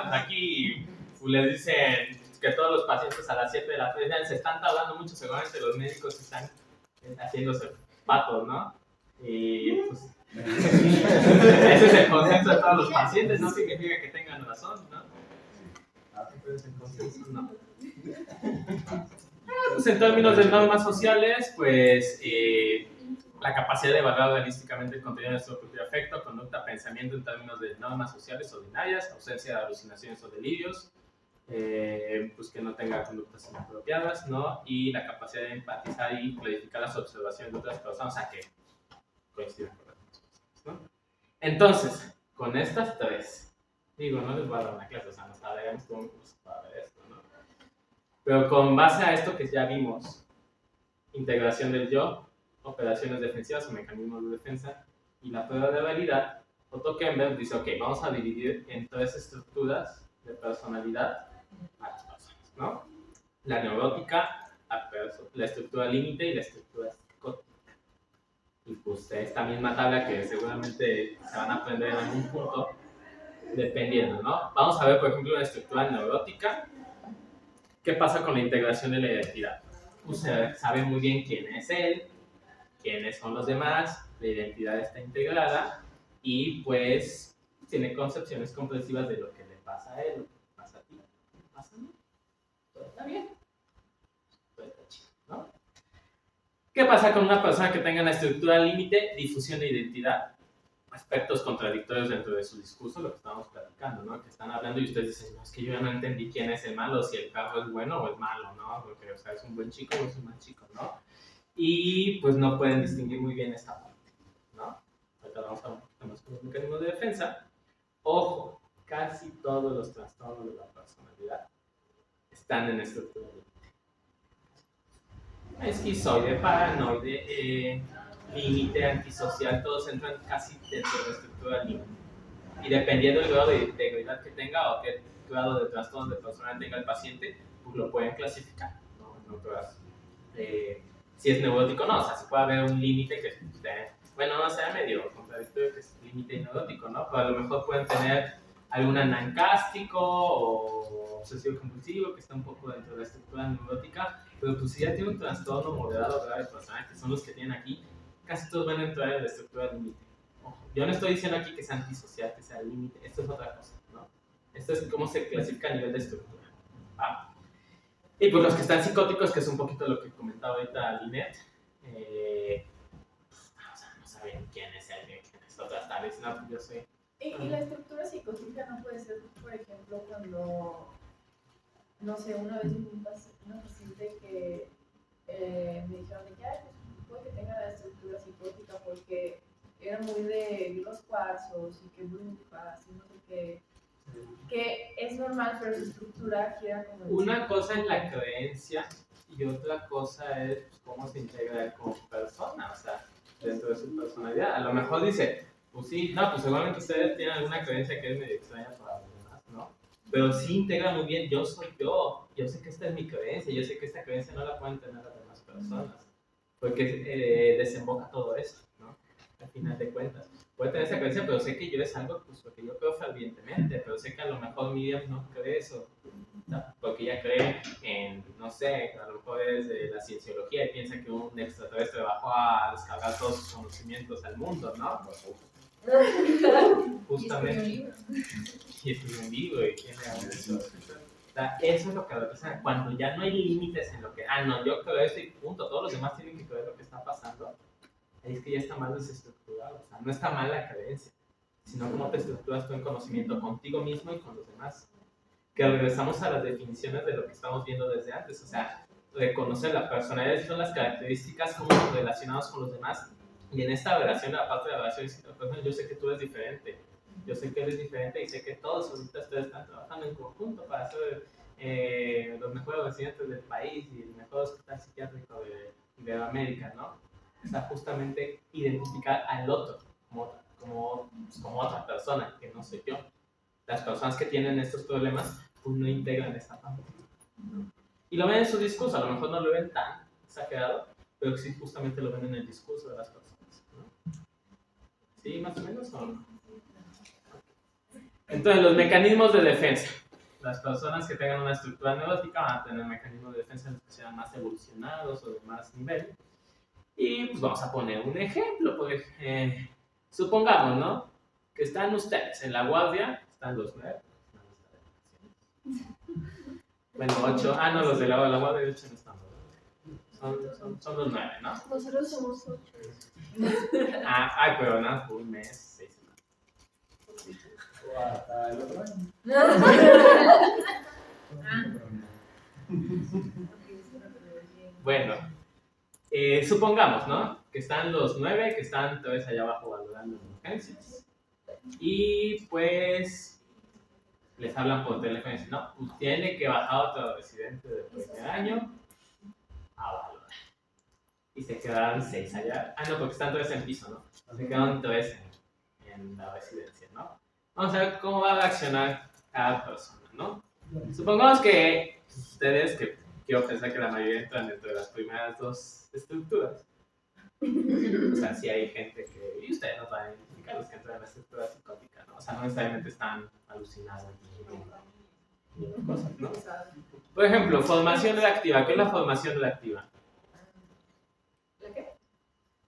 Speaker 1: pues aquí les dicen que todos los pacientes a las 7 de la tarde se están tardando mucho, seguramente los médicos están haciéndose patos, ¿no? Y pues ese es el consenso de todos los pacientes, no significa que tengan razón, ¿no? Entonces el consenso no. Pues en términos de normas sociales, pues la capacidad de evaluar realísticamente el contenido de nuestro propio afecto, conducta, pensamiento en términos de normas sociales ordinarias, ausencia de alucinaciones o delirios, pues que no tenga conductas inapropiadas, ¿no? Y la capacidad de empatizar y clarificar las observaciones de otras personas, o sea, que coincidan con las personas, ¿no? Entonces, con estas tres, digo, no les voy a dar una clase, o sea, no sabemos cómo se va a ver esto, ¿no? Pero con base a esto que ya vimos, integración del yo, operaciones defensivas o mecanismos de defensa y la prueba de realidad, Otto Kemper dice, ok, vamos a dividir en tres estructuras de personalidad a las personas, ¿no? La neurótica, la estructura límite y la estructura psicótica. Y pues esta misma tabla que seguramente se van a aprender en algún punto, dependiendo, ¿no? Vamos a ver, por ejemplo, la estructura neurótica. ¿Qué pasa con la integración de la identidad? Usted sabe muy bien quién es él, quiénes son los demás, la identidad está integrada y pues tiene concepciones comprensivas de lo que le pasa a él, lo que le pasa a ti, lo que le pasa a mí. Todo está bien, todo está chido, ¿no? ¿Qué pasa con una persona que tenga una estructura límite, difusión de identidad? Aspectos contradictorios dentro de su discurso, lo que estamos platicando, ¿no? Que están hablando y ustedes dicen, no, es que yo ya no entendí quién es el malo, si el carro es bueno o es malo, ¿no? Porque, o sea, es un buen chico o es un mal chico, ¿no? Y pues no pueden distinguir muy bien esta parte, ¿no? Ahorita vamos a ver más con los mecanismos de defensa. Ojo, casi todos los trastornos de la personalidad están en estructura límite. Esquizoide, paranoide, límite, antisocial, todos entran casi dentro de la estructura límite. Y dependiendo del grado de integridad que tenga o qué grado de trastorno de personalidad tenga el paciente, pues lo pueden clasificar, ¿no? En otras, si es neurótico, no, o sea, se puede haber un límite que, bueno, no sea medio contradictorio que es límite y neurótico, ¿no? Pero a lo mejor pueden tener algún anancástico o obsesivo compulsivo que está un poco dentro de la estructura neurótica, pero pues si ya tiene un trastorno moderado grave de personalidad, que son los que tienen aquí, casi todos van a entrar en la estructura límite. Yo no estoy diciendo aquí que sea antisocial, que sea límite, esto es otra cosa, ¿no? Esto es cómo se clasifica a nivel de estructura. ¿Va? Y pues los que están psicóticos, que es un poquito lo que comentaba ahorita Linet, o sea, no saben quién es alguien, quién es otra, tal vez, no, pues yo sé.
Speaker 5: Y la estructura psicótica no puede ser, por ejemplo, cuando, no sé, una vez una paciente que me dijeron de que, ay, pues puede que tenga la estructura psicótica porque era muy de los cuarzos y que brujas y no sé qué, que es normal, pero su estructura gira como...
Speaker 1: Una cosa es la creencia y otra cosa es pues, cómo se integra él como persona, o sea, dentro de su personalidad. A lo mejor dice, pues sí, no, pues seguramente ustedes tienen alguna creencia que es medio extraña para los demás, ¿no? Pero sí integra muy bien, yo soy yo sé que esta es mi creencia, yo sé que esta creencia no la pueden tener las demás personas, porque desemboca todo eso, ¿no? Al final de cuentas. Puede tener esa creencia, pero sé que yo es algo pues, lo que yo creo fervientemente, pero sé que a lo mejor Miriam no cree eso, ¿no? Porque ella cree en, no sé, a lo mejor es de la cienciología y piensa que un extraterrestre bajó a descargar todos sus conocimientos al mundo, ¿no? Justamente. Y escribió un libro y tiene eso. O sea, eso es lo que representa cuando ya no hay límites en lo que, no, yo creo eso y punto, todos los demás tienen que creer lo que está pasando. Ahí es que ya está mal desestructurado, o sea, no está mal la creencia, sino cómo te estructuras tú en conocimiento contigo mismo y con los demás. Que regresamos a las definiciones de lo que estamos viendo desde antes, o sea, reconocer la personalidad son las características como relacionados con los demás. Y en esta relación, aparte de la relación, yo sé que tú eres diferente, yo sé que eres diferente y sé que todos ahorita ustedes están trabajando en conjunto para ser los mejores residentes del país y el mejor hospital psiquiátrico de Iberoamérica, ¿no? O sea, justamente identificar al otro como otra persona, que no soy yo. Las personas que tienen estos problemas, pues no integran esta parte, ¿no? Y lo ven en su discurso, a lo mejor no lo ven tan exagerado, pero sí justamente lo ven en el discurso de las personas, ¿no? ¿Sí, más o menos? ¿O no? Entonces, los mecanismos de defensa. Las personas que tengan una estructura neurótica van a tener mecanismos de defensa que sean más evolucionados o de más nivel. Y pues vamos a poner un ejemplo. Supongamos, ¿no? Que están ustedes en la guardia, están los 9. Bueno, 8. Ah, no, los de la guardia de 8 no están. Son los 9, ¿no?
Speaker 5: Nosotros somos 8.
Speaker 1: Ay, pero nada, por un mes, 6 semanas.
Speaker 3: O hasta el otro año.
Speaker 1: Bueno, supongamos, ¿no? Que están los 9, que están todos allá abajo valorando urgencias. Y pues les hablan por teléfono y dicen, no, pues tiene que bajar otro residente del primer año a valorar. Y se quedaron 6 allá. Ah, no, porque están todos en piso, ¿no? Se quedaron 3 en la residencia, ¿no? Vamos a ver cómo va a reaccionar cada persona, ¿no? Supongamos que ustedes, que quiero pensar que la mayoría entran dentro de las primeras 2 estructuras. O sea, sí hay gente que, y ustedes nos van a identificar los que entran en la estructura psicótica, ¿no? O sea, no necesariamente están alucinados ni cosas, ¿no? Por ejemplo, formación reactiva. ¿Qué es la formación reactiva?
Speaker 2: ¿La qué?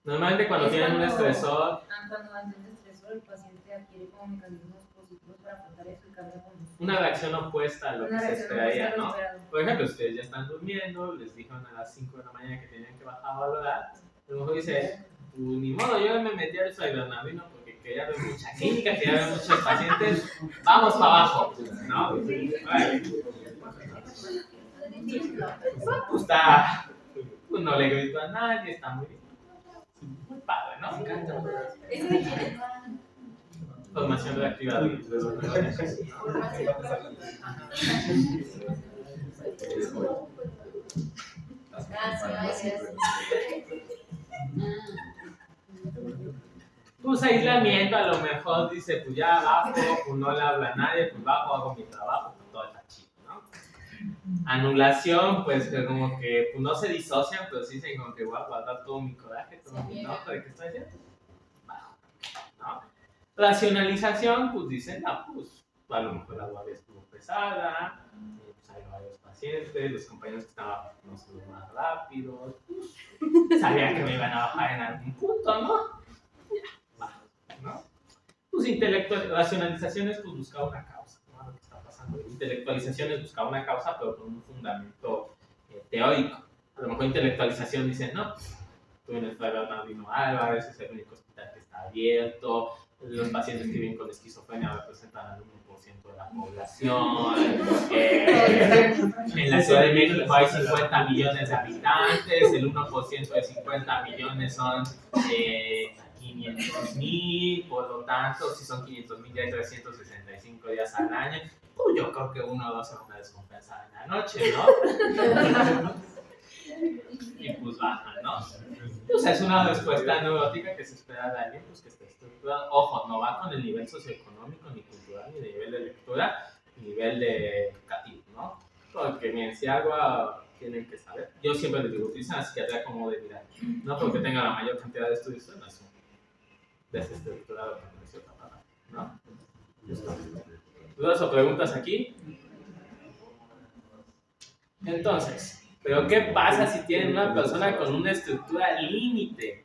Speaker 1: Normalmente cuando
Speaker 2: Es
Speaker 1: tienen un
Speaker 2: cuando-
Speaker 1: estresor,
Speaker 2: Cuando ante un estresor el paciente adquiere como mecanismos positivos para afrontar eso y cambia con
Speaker 1: una reacción opuesta a lo que
Speaker 2: una
Speaker 1: se
Speaker 2: reacción
Speaker 1: esperaría,
Speaker 2: opuesta a lo
Speaker 1: ¿no?
Speaker 2: esperado.
Speaker 1: Por ejemplo, ustedes ya están durmiendo, les dijeron a las 5 de la mañana que tenían que bajar a valorar, a lo mejor dice, pues ni modo, yo me metí al Fluidonavino porque quería ver mucha clínica, quería ver muchos pacientes, vamos para abajo, ¿no? Vale. Pues está, pues no le grito a nadie, está muy padre, ¿no?
Speaker 2: ¿Ese de quién es?
Speaker 1: Formación reactiva de los neurones. Pues aislamiento, a lo mejor dice, pues ya bajo, pues no le habla a nadie, pues bajo, hago mi trabajo, pues todo está chido, ¿no? Anulación, pues que como que pues, no se disocian, pero sí dicen como que voy a guardar todo mi coraje, todo mi enojo de que estoy haciendo. Bajo, ¿no? Racionalización, pues dicen, no, pues a lo mejor la guardia estuvo pesada, pues hay varios pacientes, los compañeros que estaban no son los más rápidos, pues, sabían que me iban a bajar en algún punto, ¿no? ¿No? Pues racionalizaciones, pues buscaba una causa, ¿no? Lo que está pasando. Intelectualizaciones buscaba una causa, pero con un fundamento teórico. A lo mejor intelectualización dice, no, tú en el Fray Bernardino Álvarez es el único hospital que está abierto, los pacientes que viven con esquizofrenia representan al 1% de la población, en la Ciudad de México hay 50 millones de habitantes, el 1% de 50 millones son 500,000, por lo tanto, si son 500,000 ya hay 365 días al año, pues yo creo que 1 o 2 se van a descompensar en la noche, ¿no? Y pues bajan, ¿no? Pues es una respuesta neurótica que se espera de alguien pues, que esté estructurado. Ojo, no va con el nivel socioeconómico, ni cultural, ni de nivel de lectura, ni nivel de educativo, ¿no? Porque miren, si algo tienen que saber, yo siempre les digo, utilizan la psiquiatría como de vida, no porque tenga la mayor cantidad de estudios, no es un desestructurado, por decir otra palabra, ¿no? ¿Dudas o preguntas aquí? Entonces, ¿pero qué pasa si tienen una persona con una estructura límite?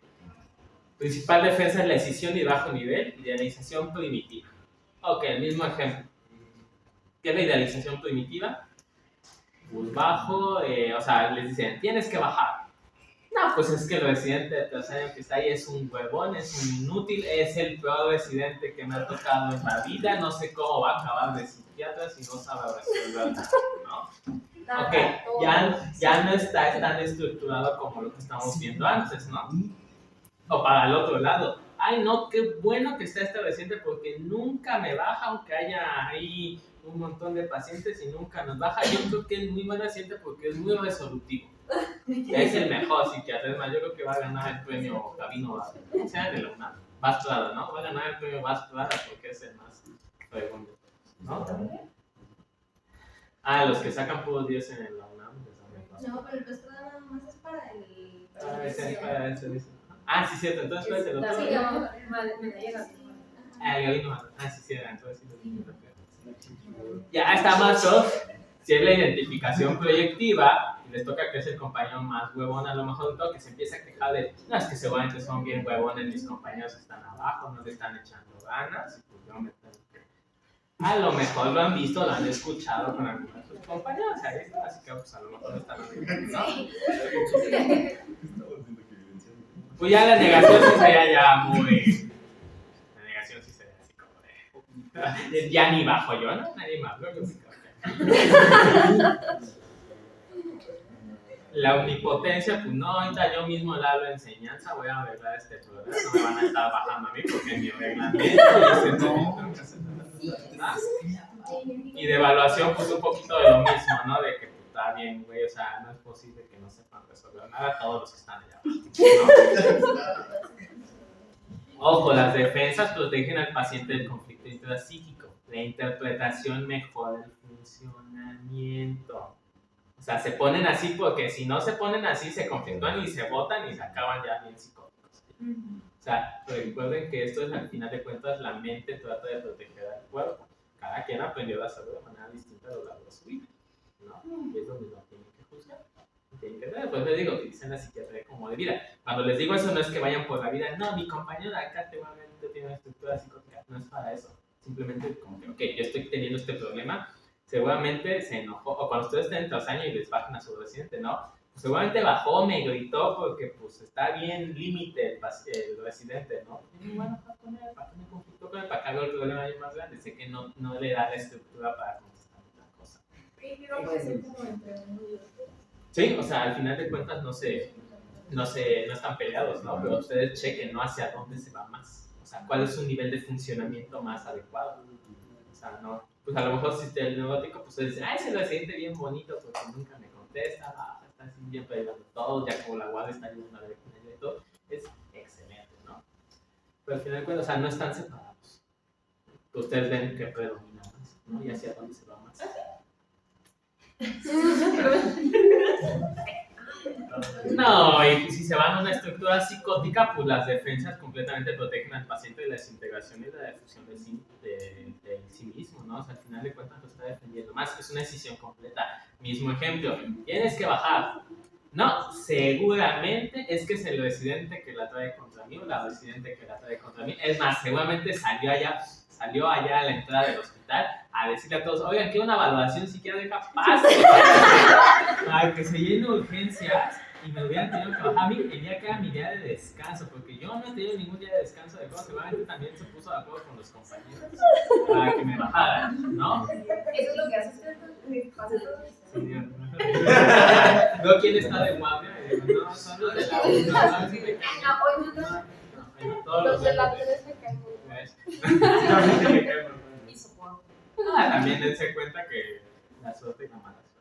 Speaker 1: Principal defensa es la escisión y bajo nivel, idealización primitiva. Ok, el mismo ejemplo. ¿Qué es la idealización primitiva? Pues bajo, o sea, les dicen, tienes que bajar. No, pues es que el residente de tercer año que está ahí es un huevón, es un inútil, es el peor residente que me ha tocado en la vida, no sé cómo va a acabar de psiquiatra si no sabe resolver nada, ¿no? Ok, ya no está tan estructurado como lo que estamos viendo antes, ¿no? O para el otro lado, ay no, qué bueno que está este residente porque nunca me baja, aunque haya ahí un montón de pacientes y nunca nos baja. Yo creo que es muy buen residente porque es muy resolutivo. Es el mejor psiquiatra, es más, yo creo que va a ganar el premio Gabino Vaz Prada, ¿no? Va a ganar el premio Vaz Prada porque es el más fregón de todos, ¿no? Ah, los que sacan puros 10 en la UNAM.
Speaker 2: No, pero el resto nada más es para el...
Speaker 1: Ese es para el servicio. Ah, sí, cierto, entonces ¿cuál es el otro?
Speaker 2: Sí, no, me llega.
Speaker 1: Ah, el Gabino. Ah, sí, cierto, entonces sí lo dije. Ya está más top. si es la identificación proyectiva, y les toca que es el compañero más huevón, a lo mejor todo que se empieza a quejar de, no, es que seguramente son bien huevones, mis compañeros están abajo, no le están echando ganas, y pues yo me tengo que... A lo mejor lo han visto, lo han escuchado con algunos de sus compañeros, ahí está, así que pues a lo mejor no están ¿no? Pues ya la negación sí sería ya muy... La negación sí sería así como de... Ya ni bajo yo, ¿no? Nadie más, luego sí La omnipotencia, pues no, ahorita yo mismo le hablo de enseñanza, voy a arreglar este problema, no me van a estar bajando a mí porque mi reglamento dice no, y de evaluación, pues un poquito de lo mismo, ¿no? De que pues, está bien, güey, o sea, no es posible que no sepan resolver nada todos los que están allá abajo, ¿no? Ojo, las defensas protegen al paciente del conflicto intrapsíquico, la interpretación mejora el funcionamiento. O sea, se ponen así porque si no se ponen así se conflictúan y se botan y se acaban ya bien psicóticos. O sea, recuerden que esto es al final de cuentas la mente trata de proteger al cuerpo. Cada quien aprendió a hacerlo de manera distinta a lo largo de su vida, ¿no? Y es donde no tienen que juzgar. Tienen que después les digo, utilicen la psiquiatría como de vida. Cuando les digo eso no es que vayan por la vida, no, mi compañero de acá seguramente tiene una estructura psicótica. No es para eso. Simplemente como que, ok, yo estoy teniendo este problema, seguramente se enojó, o cuando ustedes estén en trasaño y les bajan a su residente, ¿no? Pues seguramente bajó, me gritó porque pues está bien límite el residente, ¿no? Y bueno, para poner conflicto con él, para que haga el problema ahí más grande, sé que no le da la estructura para contestar otra cosa.
Speaker 5: Y no puede ser como entre uno y otro.
Speaker 1: Sí, o sea, al final de cuentas no están peleados, ¿no? Pero ustedes chequen, ¿no? Hacia dónde se va más. O sea, cuál es su nivel de funcionamiento más adecuado. O sea, no... Pues a lo mejor si usted es neurótico, pues usted dice, ay, se lo siente bien bonito porque nunca me contesta, está así bien peleando todo, ya como la guardia está ayudando a ver con ella y todo, es excelente, ¿no? Pero al final de cuentas, o sea, no están separados. Ustedes ven que predomina más, ¿no? Y hacia dónde se va más. No, y si se van a una estructura psicótica, pues las defensas completamente protegen al paciente de la desintegración y de la difusión del sí mismo, ¿no? O sea, al final de cuentas lo está defendiendo más, es una decisión completa. Mismo ejemplo, tienes que bajar. No, seguramente es que es el residente que la trae contra mí o la residente que la trae contra mí. Es más, seguramente salió allá a la entrada del hospital a decirle a todos, oigan, quiero una valoración psiquiátrica, pase para que se llene urgencias y me hubieran tenido que bajar a mí el día que era mi día de descanso, porque yo no he tenido ningún día de descanso de cosas, seguramente también se puso de acuerdo con los compañeros para que me bajaran, ¿no?
Speaker 2: Eso es lo que haces, me pasa todo esto.
Speaker 1: Sí, no, ¿quién está de guardia? No, son los de la
Speaker 2: No, hoy no.
Speaker 1: todos
Speaker 5: Los de la
Speaker 1: de
Speaker 5: 3 me caen muy
Speaker 2: Y soporte.
Speaker 1: también dense cuenta que la suerte y la mala suerte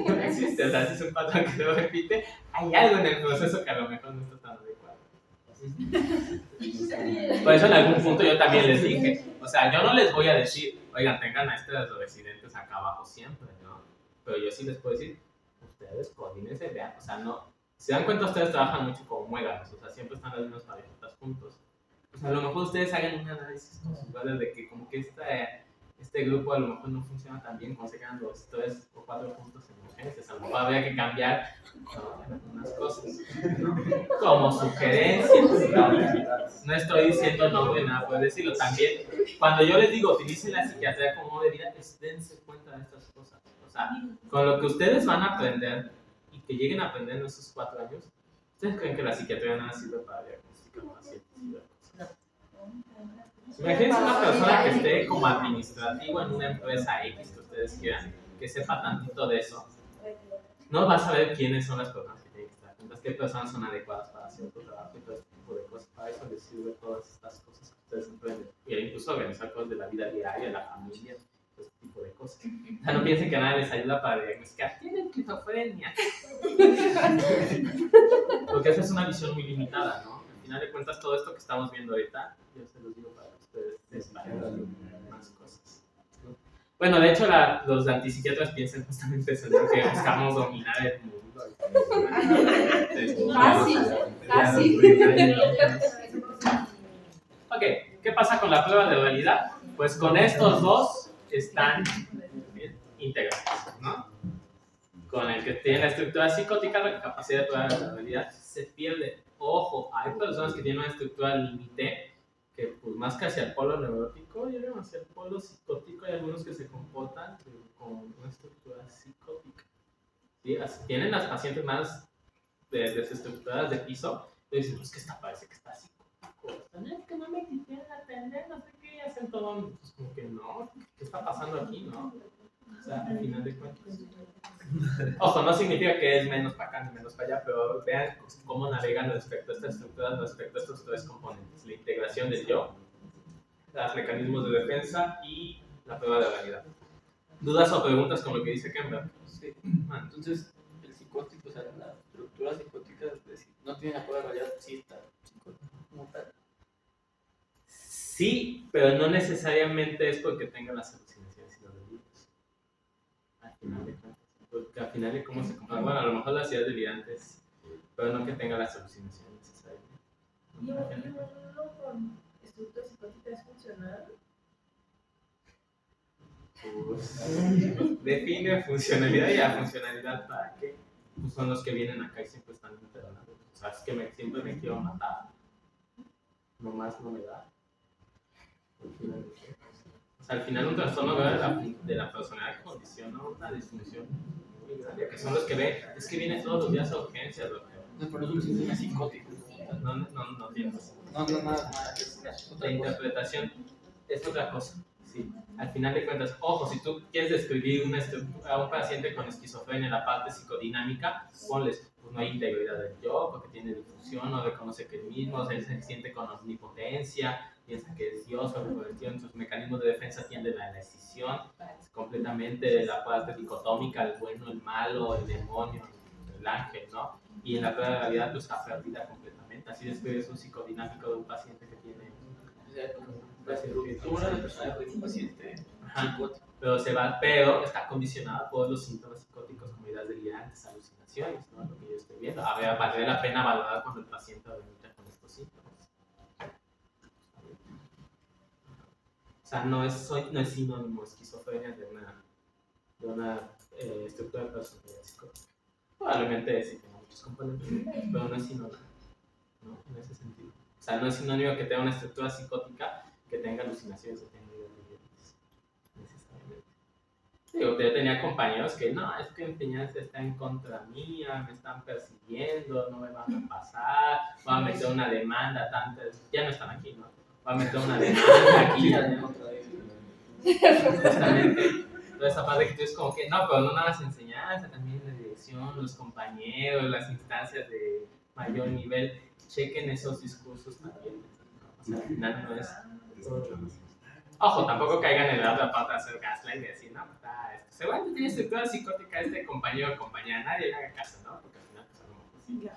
Speaker 1: no existe, o sea, si es un patrón que se repite, hay algo en el proceso que a lo mejor no está tan adecuado. Por eso en algún punto yo también les dije, o sea, yo no les voy a decir, oigan, tengan a estos residentes acá abajo siempre, ¿no? Pero yo sí les puedo decir, ustedes coordínense, vean, o sea, no, si se dan cuenta ustedes trabajan mucho como muéganos, o sea, siempre están las mismas parejitas juntos. Pues a lo mejor ustedes hagan un análisis conceptual de que como que este grupo a lo mejor no funciona tan bien, como se quedan 2, 3 o 4 puntos en urgencias, a lo mejor habría que cambiar algunas cosas, ¿no? Como sugerencias, no estoy diciendo no de nada, puedo decirlo también. Cuando yo les digo utilicen la psiquiatría como modo de vida, dense cuenta de estas cosas, o sea, con lo que ustedes van a aprender y que lleguen a aprender en esos 4 años, ¿ustedes creen que la psiquiatría nada sirve para diagnosticar pacientes y ver cosas? Imagínense una persona que esté como administrativo en una empresa X que ustedes quieran, que sepa tantito de eso. No va a saber quiénes son las personas que tienen que estar juntas, qué personas son adecuadas para cierto trabajo y todo este tipo de cosas. Para eso les sirve todas estas cosas que ustedes aprenden. Y incluso organizar cosas de la vida diaria, la familia, todo este tipo de cosas. O sea, no piensen que nada les ayuda para diagnosticar. Tienen esquizofrenia. Porque esa es una visión muy limitada, ¿no? Al final de cuentas, todo esto que estamos viendo ahorita, yo se los digo para que ustedes desvayan más cosas, ¿no? Bueno, de hecho, los antipsiquiatras piensan justamente eso, ¿no? Que buscamos dominar el mundo.
Speaker 5: Casi.
Speaker 1: Ok, ¿qué pasa con la prueba de realidad? Pues con estos dos están integrados. con el que tiene la estructura psicótica, la capacidad de probar la realidad se pierde. Ojo, hay personas que tienen una estructura límite que pues más que hacia el polo neurótico, llegan hacia el polo psicótico. Hay algunos que se comportan con una estructura psicótica. ¿Sí? Tienen las pacientes más desestructuradas de piso, y dicen, pues que parece que está psicótico. Es que no me quisieran atender, no sé qué, y hacen todo. Pues como que no, ¿qué está pasando aquí, no? O sea, al final de cuentas. Ojo, no significa que es menos para acá ni menos para allá, pero vean cómo navegan respecto a estas estructuras, respecto a estos tres componentes: la integración del yo, los mecanismos de defensa y la prueba de realidad. ¿Dudas o preguntas con lo que dice Kemper?
Speaker 6: Sí. Entonces, el psicótico, o sea, la estructura psicótica, es decir, no tiene la prueba de realidad, sí está psicótico como tal.
Speaker 1: Sí, pero no necesariamente es porque tenga las alucinaciones y los delitos. Al final de cuentas. Porque al final de cómo se compara, bueno, a lo mejor las ideas delirantes, pero no que tenga las alucinaciones necesariamente.
Speaker 5: ¿Y uno con estructura psicótica es funcional?
Speaker 1: Pues, define funcionalidad y la funcionalidad para qué. Pues son los que vienen acá y siempre están interrogando. O sea, es que siempre me quiero matar. Nomás no me da. O sea, al final un trastorno de la personalidad condiciona una disfunción muy grande, que son los que ven, es que viene todos los días a urgencias,
Speaker 6: No, pero no es un sistema psicótico.
Speaker 1: no tiene.
Speaker 6: No, nada.
Speaker 1: La interpretación es otra cosa. Sí. Al final de cuentas, ojo, si tú quieres describir a un paciente con esquizofrenia en la parte psicodinámica, ponles, pues no hay integridad del yo, porque tiene difusión, no reconoce que es mismo, se siente con omnipotencia, piensa que es Dios o algo por el estilo, sus mecanismos de defensa tienden a la escisión, es completamente de la parte dicotómica, el bueno, el malo, el demonio, el ángel, ¿no? Y en la prueba de realidad pues está perdida completamente. Así describes un psicodinámico de un paciente que tiene...
Speaker 6: La estructura de personalidad de un paciente psicótico.
Speaker 1: Pero está condicionada por los síntomas psicóticos como ideas delirantes, alucinaciones, ¿no? Lo que yo estoy viendo. A ver, vale la pena valorar cuando el paciente aumenta con estos síntomas. O sea, no es sinónimo esquizofrenia de una estructura de personalidad psicótica. Probablemente sí tenga muchos componentes, pero no es sinónimo, ¿no? En ese sentido. O sea, no es sinónimo que tenga una estructura psicótica que tenga alucinaciones o tenga ideas delirantes, necesariamente. Digo, yo tenía compañeros que no, es que mi enseñanza está en contra mía, me están persiguiendo, no me van a pasar, voy a meter una demanda, ya no están aquí, ¿no? Voy a meter una demanda aquí, justamente. Toda esa parte que tú es como que, no, pero no nada más enseñanza, también la dirección, los compañeros, las instancias de mayor nivel, chequen esos discursos también. O sea, al final no es... Ojo, tampoco caigan en la otra parte de hacer gaslight y decir, no, seguramente tiene estructura psicótica este compañero o compañera, nadie le haga caso, ¿no? Porque al final, pues a lo mejor sí.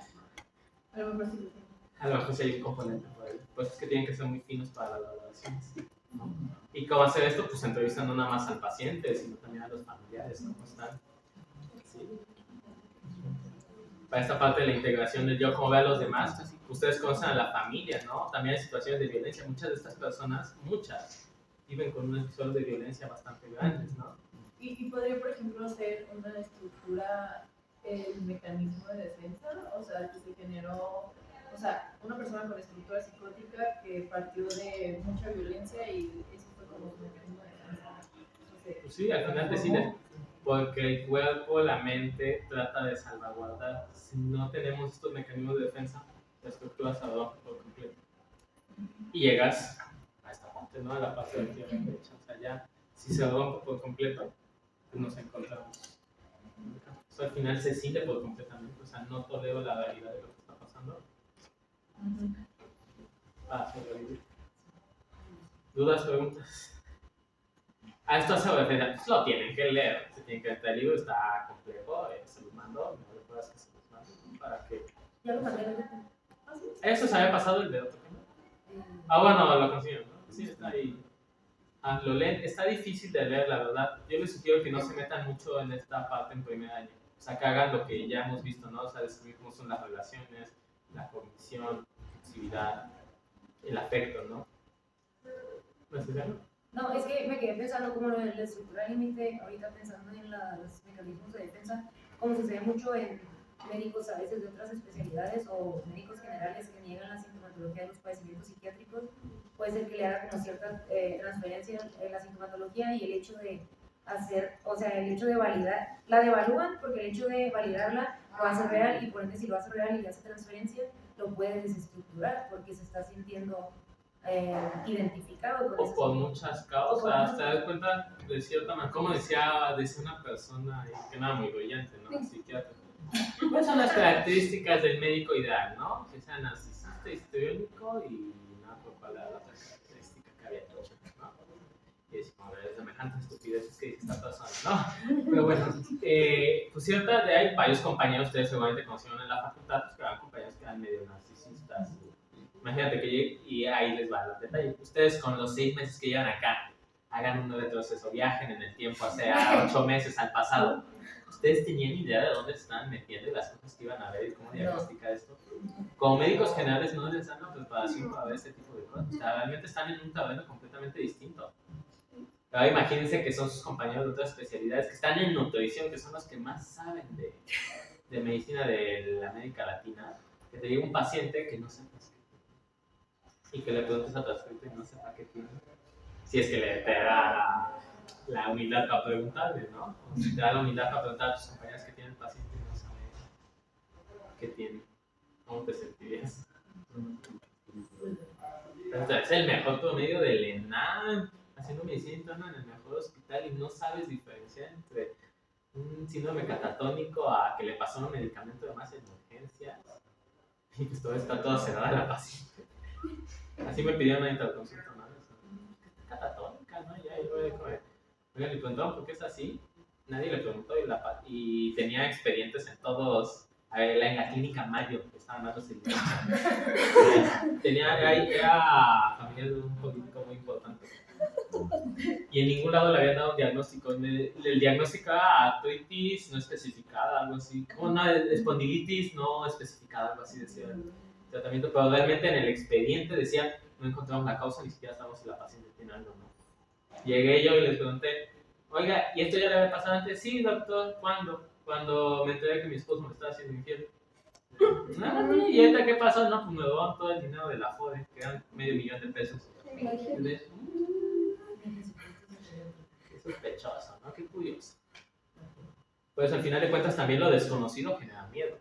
Speaker 5: A lo mejor sí.
Speaker 1: A lo mejor sí hay un componente por ahí. Pues es que tienen que ser muy finos para las valoraciones, ¿no? ¿Y cómo hacer esto? Pues entrevistando no nada más al paciente, sino también a los familiares, ¿cómo están? ¿Sí? Para esta parte de la integración del yo, como ve a los demás, ustedes conocen a la familia, ¿no? También hay situaciones de violencia. Muchas de estas personas, viven con un episodio de violencia bastante grandes, ¿no?
Speaker 5: Y podría, por ejemplo, ser una estructura, el mecanismo de defensa, o sea, que se generó, o sea, una persona con estructura psicótica que partió de mucha violencia y eso fue como su mecanismo de defensa.
Speaker 1: Pues sí, al final decide, porque el cuerpo, la mente trata de salvaguardar. Si no tenemos estos mecanismos de defensa, la estructura se rompe por completo. Y llegas a esta parte, ¿no? A la parte de tierra derecha. O sea, ya, si se rompe por completo, pues nos encontramos. O sea, al final se cinde por completamente. O sea, no tolero la realidad de lo que está pasando. Para sobrevivir. ¿Dudas, preguntas? A esto se refiere, pues lo tienen que leer, se tienen que leer el libro, está complejo, se los mando, me recuerdas que se los mando, para que...
Speaker 2: Ya lo mandé.
Speaker 1: Eso se había pasado el de otro, ¿no? Bueno, lo consiguieron, ¿no? Sí, está ahí. Lo leen, está difícil de leer, la verdad. Yo les sugiero que no se metan mucho en esta parte en primer año. O sea, que hagan lo que ya hemos visto, ¿no? O sea, descubrir cómo son las relaciones, la cognición, la flexibilidad, el afecto, ¿no? ¿No es eso?
Speaker 2: No, es que me quedé pensando como lo de la estructura límite, ahorita pensando en los mecanismos de defensa, como sucede mucho en médicos a veces de otras especialidades o médicos generales que niegan la sintomatología de los padecimientos psiquiátricos, puede ser que le haga como cierta transferencia en la sintomatología, y el hecho de hacer, o sea, el hecho de validar, la devalúan porque el hecho de validarla lo hace real, y por ende si lo hace real y le hace transferencia, lo puede desestructurar porque se está sintiendo identificado con
Speaker 1: O
Speaker 2: esa
Speaker 1: por muchas causas, te das cuenta de cierta manera, como decía una persona ahí, que nada muy brillante, ¿no? Psiquiatra. ¿Cuáles son las características del médico ideal, no? Que sea narcisista, histriónico y nada, por cuál era la otra característica que había dicho, ¿no? Y es como de semejantes estupideces que dice esta persona, ¿no? Pero bueno, pues cierta, hay varios compañeros, ustedes seguramente conocieron en la facultad, pues que eran compañeros que eran medio narcisistas. Imagínate que y ahí les va el detalle. Ustedes con los 6 meses que llevan acá, hagan un retroceso, viajen en el tiempo hacia 8 meses al pasado. ¿Ustedes tenían idea de dónde se estaban metiendo y las cosas que iban a ver y cómo diagnosticar esto? Como médicos generales no les dan la preparación para ver este tipo de cosas. O sea, realmente están en un terreno completamente distinto. Ahora imagínense que son sus compañeros de otras especialidades que están en nutrición, que son los que más saben de medicina de la América Latina, que te llega un paciente que no sepas y que le preguntes a transcrito y no sepa qué tiene. Si es que te da la humildad para preguntarle, ¿no? O si te da la humildad para preguntar a tus compañeros que tienen el paciente y no saben qué tiene. ¿Cómo te sentirías? Es el mejor promedio del ENAM, haciendo medicina interna en el mejor hospital, y no sabes diferenciar entre un síndrome catatónico a que le pasó un medicamento de más en urgencias y que todo está toda cerrada la paciente. Así me pidieron una interconsulta una vez. Catatónica, ¿no? Ya, y luego, oigan, le preguntaron por qué es así. Nadie le preguntó y tenía expedientes en todos. En la clínica Mayo, que estaban dando seguimiento. Era familiar de un político muy importante. Y en ningún lado le habían dado un diagnóstico. El diagnóstico era artritis no especificada, algo así. Una espondilitis no especificada, algo así decía el tratamiento. Pero realmente en el expediente decía, no encontramos la causa, ni siquiera sabemos si la paciente tiene algo o no. Llegué yo y les pregunté, oiga, ¿y esto ya le había pasado antes? Sí, doctor, ¿cuándo? Cuando me enteré que mi esposo me estaba haciendo infiel. ¿Y ahorita qué pasó? No, pues me robaron todo el dinero de la FODE, que eran $500,000 pesos. Qué sospechoso, ¿no? Qué curioso. Pues al final de cuentas también lo desconocido genera miedo.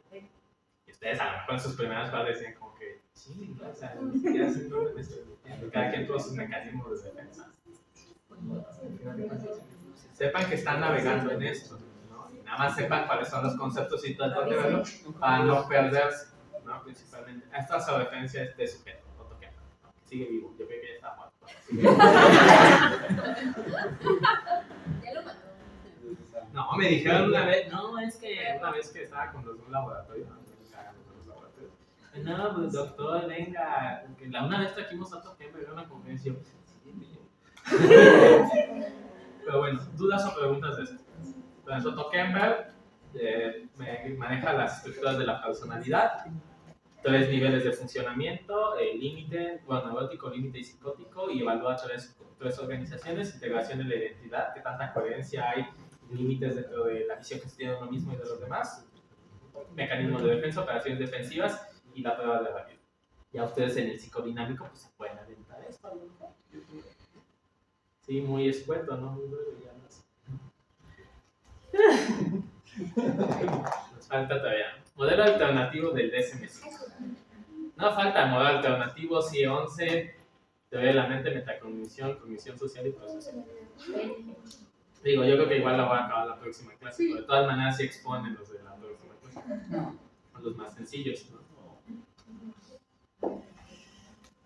Speaker 1: Y ustedes a lo mejor en sus primeras fases decían como que, sí, o sea, ni siquiera sé dónde me estoy metiendo. Cada quien tuvo sus mecanismos de defensa. Sepan que están navegando en esto, ¿no? Y nada más sepan cuáles son los conceptos y todo de verlo para no perderse, ¿no? Principalmente. Esta es la referencia de este sujeto, Otto Kemper, ¿no? Que sigue vivo. Yo creo que ya está muerto.
Speaker 2: Ya lo mató.
Speaker 1: No, me dijeron una vez, no, es que una vez que estaba con los de un laboratorio, no, pues doctor, venga, porque una vez trajimos a Otto Kemper a una conferencia. Pero bueno, dudas o preguntas de esto. Entonces, Otto Kemper maneja las estructuras de la personalidad, 3 niveles de funcionamiento, límite, neurótico, límite y psicótico, y evalúa 3 organizaciones, integración de la identidad, qué tanta coherencia hay, límites dentro de la visión que se tiene de uno mismo y de los demás, mecanismos de defensa, operaciones defensivas y la prueba de realidad. Ya ustedes en el psicodinámico pues se pueden aventar esto. Sí, muy escueto, ¿no? Muy breve, ya no. Nos falta todavía. Modelo alternativo del DSM-5. No falta modelo alternativo, CIE-11, teoría de la mente, metacognición, cognición social y procesal. Digo, yo creo que igual la voy a acabar la próxima clase, pero de todas maneras sí exponen los de la próxima clase. Son los más sencillos, ¿no?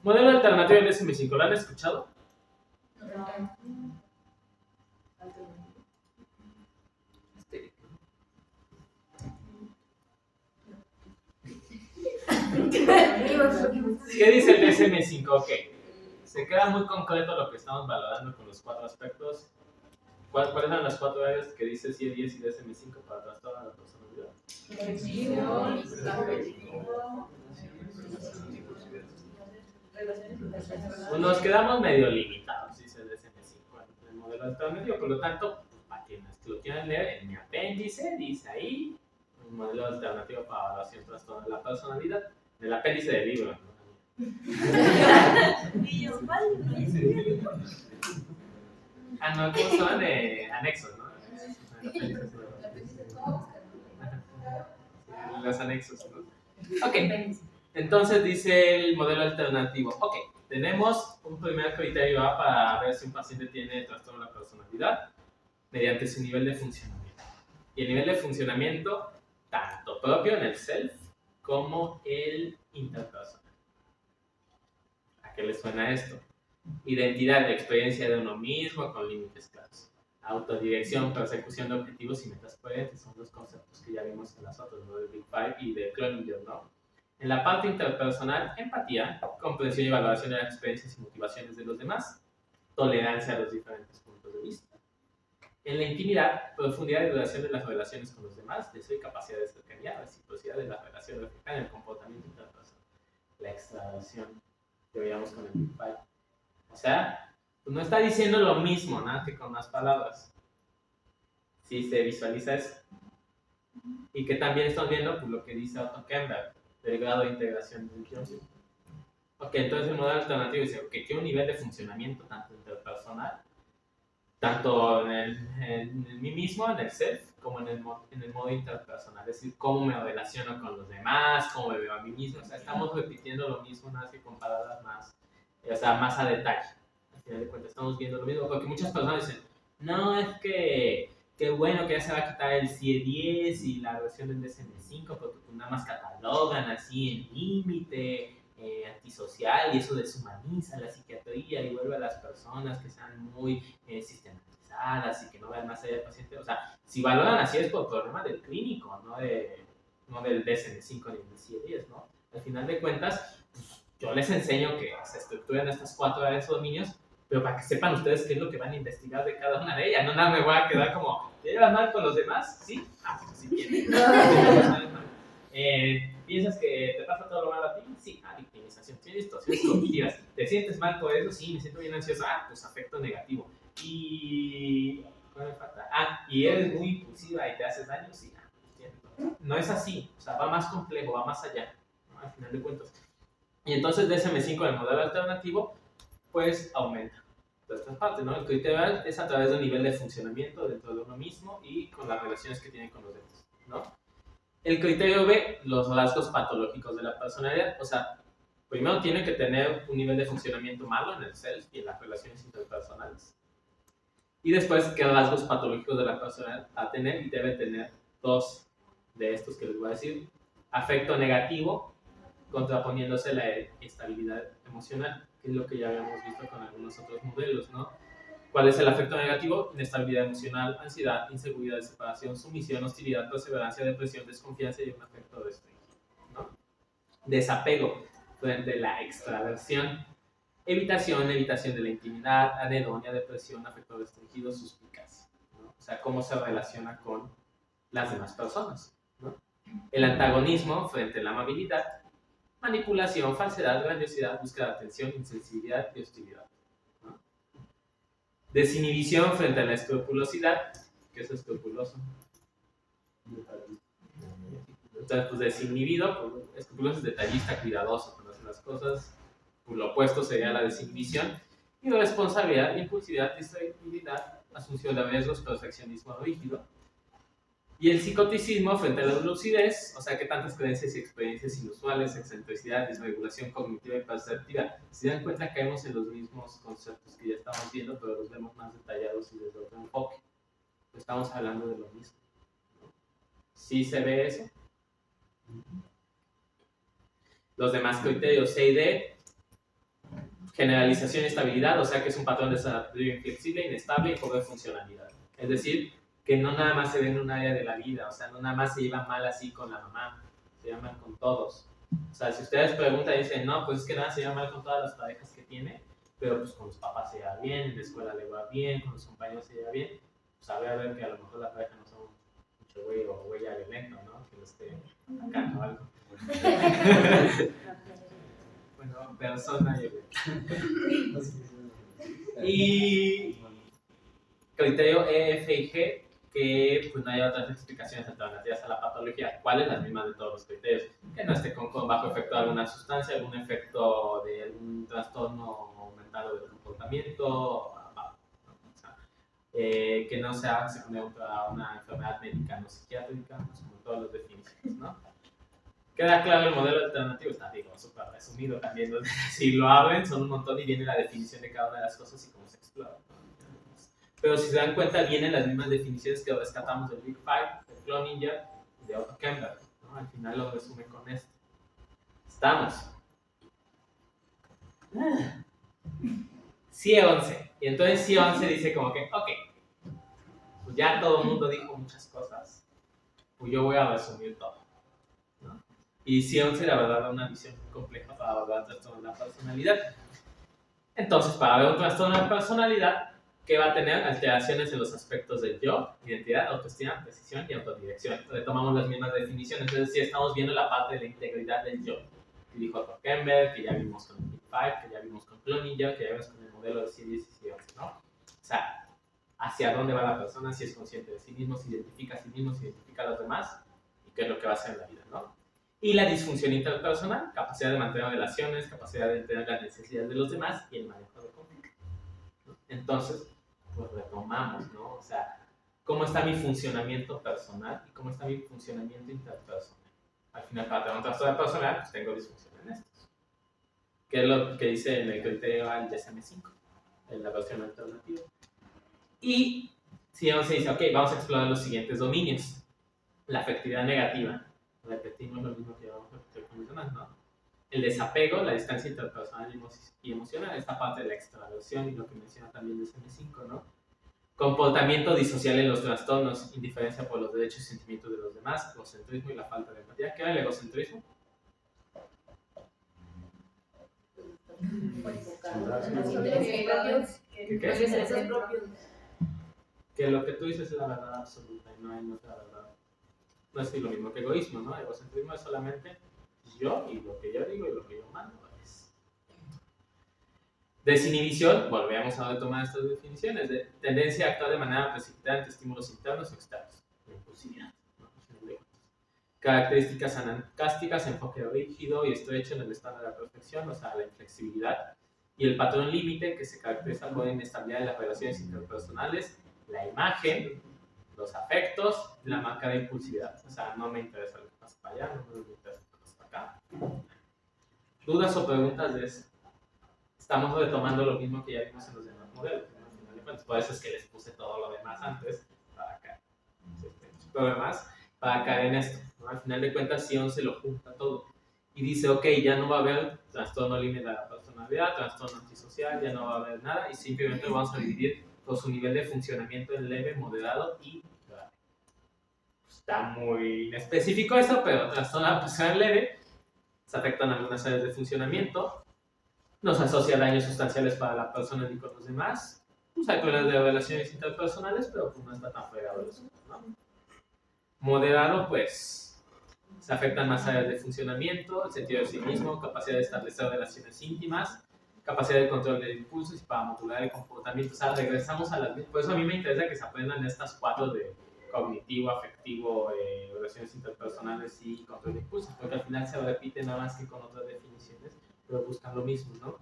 Speaker 1: Modelo alternativo del DSM-5, ¿lo han escuchado? ¿Qué dice el DSM-5? Ok, se queda muy concreto lo que estamos valorando con los 4 aspectos. ¿Cuáles eran las 4 áreas que dice CIE-10 y DSM-5 para trastorno de la personalidad? Pues nos quedamos medio limitados, dice el DSM-5 en el modelo alternativo, por lo tanto, ¿para qué no es si lo quieren leer, en mi apéndice dice ahí un modelo alternativo para evaluación de trastorno de la personalidad, del apéndice del libro, ¿no? Ah, no, ¿cómo son? Anexos, ¿no? Los anexos, ¿no? Ok, entonces dice el modelo alternativo. Ok, tenemos un primer criterio A para ver si un paciente tiene trastorno de la personalidad mediante su nivel de funcionamiento. Y el nivel de funcionamiento, tanto propio en el self como el interpersonal. ¿A qué le suena esto? Identidad de experiencia de uno mismo con límites claros. Autodirección, persecución de objetivos y metas coherentes son los conceptos que ya vimos en las otras, ¿no? Del Big Five y de Cloninger, ¿no? En la parte interpersonal, empatía, comprensión y valoración de las experiencias y motivaciones de los demás, tolerancia a los diferentes puntos de vista. En la intimidad, profundidad y duración de las relaciones con los demás, deseo y capacidad de cercanía, reciprocidad de la relación reflejada en el comportamiento interpersonal. La extraversión que veíamos con el Big Five. O sea, pues no está diciendo lo mismo, ¿no? Que con más palabras. Sí se visualiza eso. Y que también estamos viendo pues, lo que dice Otto Kemper, del grado de integración del Johnson. Ok, entonces el modelo alternativo dice, ok, tiene un nivel de funcionamiento tanto interpersonal, tanto en mí mismo, en el self, como en el modo interpersonal. Es decir, cómo me relaciono con los demás, cómo me veo a mí mismo. O sea, estamos repitiendo lo mismo, nada más que con palabras más, o sea, más a detalle. Al final de cuentas, estamos viendo lo mismo, porque muchas personas dicen, no, es que qué bueno que ya se va a quitar el CIE-10 y la versión del DSM-5, porque pues, nada más catalogan así en límite, antisocial, y eso deshumaniza la psiquiatría y vuelve a las personas que sean muy sistematizadas y que no vean más allá del paciente. O sea, si valoran así es por problema del clínico, no del DSM-5 ni del CIE-10, ¿no? Al final de cuentas, pues, yo les enseño que se estructuran estas 4 áreas o dominios, pero para que sepan ustedes qué es lo que van a investigar de cada una de ellas. No nada me voy a quedar como, ¿te llevas mal con los demás? ¿Sí? Ah, pues sí, bien. ¿Piensas que te pasa todo lo malo a ti? Sí. Ah, victimización. Tienes distorsiones cognitivas. ¿Te sientes mal por eso? Sí, me siento bien ansioso. Ah, pues afecto negativo. Y... ¿cuál me falta? Ah, ¿y eres muy impulsiva y te haces daño? Sí. Ah, pues no es así. O sea, va más complejo, va más allá, ¿no? Al final de cuentas. Y entonces DSM-5 del modelo alternativo pues aumenta todas estas partes, ¿no? El criterio es a través del nivel de funcionamiento dentro de uno mismo y con las relaciones que tiene con los demás, ¿no? El criterio B, los rasgos patológicos de la personalidad, o sea, primero tiene que tener un nivel de funcionamiento malo en el self y en las relaciones interpersonales. Y después, qué rasgos patológicos de la personalidad va a tener, y debe tener 2 de estos que les voy a decir. Afecto negativo, contraponiéndose la estabilidad emocional, que es lo que ya habíamos visto con algunos otros modelos, ¿no? ¿Cuál es el afecto negativo? Inestabilidad emocional, ansiedad, inseguridad, separación, sumisión, hostilidad, perseverancia, depresión, desconfianza y un afecto restringido, ¿no? Desapego frente a la extraversión, evitación de la intimidad, anedonia, depresión, afecto restringido, suspicacia, ¿no? O sea, cómo se relaciona con las demás personas, ¿no? El antagonismo frente a la amabilidad, manipulación, falsedad, grandiosidad, búsqueda de atención, insensibilidad y hostilidad, ¿no? Desinhibición frente a la escrupulosidad, ¿qué es escrupuloso? Entonces, pues desinhibido, pues, escrupuloso es detallista, cuidadoso con hacer las cosas, pues, lo opuesto sería la desinhibición, y responsabilidad, impulsividad, distractibilidad, asunción de riesgos, perfeccionismo rígido. Y el psicoticismo frente a la lucidez, o sea que tantas creencias y experiencias inusuales, excentricidad, desregulación cognitiva y perceptiva. Si dan cuenta, caemos en los mismos conceptos que ya estamos viendo, pero los vemos más detallados y desde otro enfoque. Estamos hablando de lo mismo, ¿no? ¿Sí se ve eso? Los demás criterios C y D, generalización y estabilidad, o sea que es un patrón de desarrollo inflexible, inestable y pobre funcionalidad. Es decir, que no nada más se ve en un área de la vida, o sea, no nada más se lleva mal así con la mamá, se lleva mal con todos. O sea, si ustedes preguntan y dicen, no, pues es que nada se lleva mal con todas las parejas que tiene, pero pues con los papás se lleva bien, en la escuela le va bien, con los compañeros se lleva bien, pues a ver que a lo mejor la pareja no son mucho güey o güey violento, ¿no? Que lo esté atacando o algo. Bueno, persona y criterio E, F y G, que pues, no haya otras explicaciones alternativas a la patología. ¿Cuáles? Las mismas de todos los criterios. Que no esté con bajo efecto de alguna sustancia, algún efecto de algún trastorno mental o del comportamiento, o sea, que no sea secundario a una enfermedad médica no psiquiátrica, pues, como todas las definiciones, ¿no? Queda claro el modelo alternativo, está, digo, súper resumido también. ¿No? Si lo abren, son un montón y viene la definición de cada una de las cosas y cómo se explora. ¿No? Pero si se dan cuenta, vienen las mismas definiciones que rescatamos del Big Five, de Cloninger y de Otto Kemper. ¿No? Al final lo resume con esto. Estamos. CIE 11. Y entonces CIE 11 dice como que, ok, pues ya todo el mundo dijo muchas cosas, pues yo voy a resumir todo. ¿No? Y CIE 11 la verdad da una visión muy compleja para abordar el trastorno de la personalidad. Entonces, para ver un trastorno de la personalidad, que va a tener alteraciones en los aspectos del yo, identidad, autoestima, precisión y autodirección. Retomamos las mismas definiciones, es decir, estamos viendo la parte de la integridad del yo, que dijo Otto Kemper, que ya vimos con el Big Five, que ya vimos con Cloninger, que ya vimos con el modelo de CIE 10 y CIE 11, ¿no? O sea, hacia dónde va la persona, si es consciente de sí mismo, si identifica a sí mismo, si identifica a los demás, y qué es lo que va a hacer en la vida, ¿no? Y la disfunción interpersonal, capacidad de mantener relaciones, capacidad de entender las necesidades de los demás y el manejo de conflicto, ¿no? Entonces, pues retomamos, ¿no? O sea, ¿cómo está mi funcionamiento personal y cómo está mi funcionamiento interpersonal? Al final, para tener un trastorno personal, pues tengo disfunción en estos. ¿Qué es lo que dice en el criterio al DSM-5? En la versión alternativa. Y si vamos a decir, ok, vamos a explorar los siguientes dominios. La afectividad negativa. Repetimos lo mismo que llevamos mencionando, ¿no? El desapego, la distancia interpersonal y emocional, esta parte de la extraversión y lo que menciona también el DSM-5, ¿no? Comportamiento disocial en los trastornos, indiferencia por los derechos y sentimientos de los demás, egocentrismo y la falta de empatía. ¿Qué era el egocentrismo?
Speaker 2: Los intereses propios.
Speaker 1: ¿Qué?
Speaker 2: Los intereses propios.
Speaker 1: Que lo que tú dices es la verdad absoluta y no hay otra verdad. No es lo mismo que egoísmo, ¿no? Egocentrismo es solamente yo y lo que yo digo y lo que yo mando es. Desinhibición, volvemos a retomar estas definiciones, de tendencia a actuar de manera precipitada ante estímulos internos o externos. Impulsividad, ¿no? Características anancásticas, enfoque rígido y estrecho en el estado de la perfección, o sea, la inflexibilidad. Y el patrón límite, que se caracteriza por inestabilidad en las relaciones interpersonales, la imagen, los afectos, la marca de impulsividad. O sea, no me interesa lo que pasa para allá, no me interesa lo que pasa para acá. ¿Dudas o preguntas de eso? Estamos retomando lo mismo que ya vimos en los demás modelos, ¿no? Al final de cuentas, por eso es que les puse todo lo demás antes, para caer. Todo lo demás, para caer en esto, ¿no? Al final de cuentas, CIE 11 lo junta todo. Y dice, ok, ya no va a haber trastorno límite de la personalidad, trastorno antisocial, ya no va a haber nada, y simplemente vamos a dividir por su nivel de funcionamiento en leve, moderado y grave. Está muy específico eso, pero trastorno de la personalidad leve se afectan algunas áreas de funcionamiento, nos asocia daños sustanciales para la persona ni con los demás, pues hay problemas de relaciones interpersonales, pero pues no está tan fregado el asunto, ¿no? Moderado, pues se afectan más áreas de funcionamiento, el sentido de sí mismo, capacidad de establecer relaciones íntimas, capacidad de control de impulsos y para modular el comportamiento. O sea, regresamos a las mismas. Por eso a mí me interesa que se aprendan estas 4 de cognitivo, afectivo, relaciones interpersonales y control de impulsos, porque al final se repite nada más que con otras definiciones, pero buscan lo mismo, ¿no?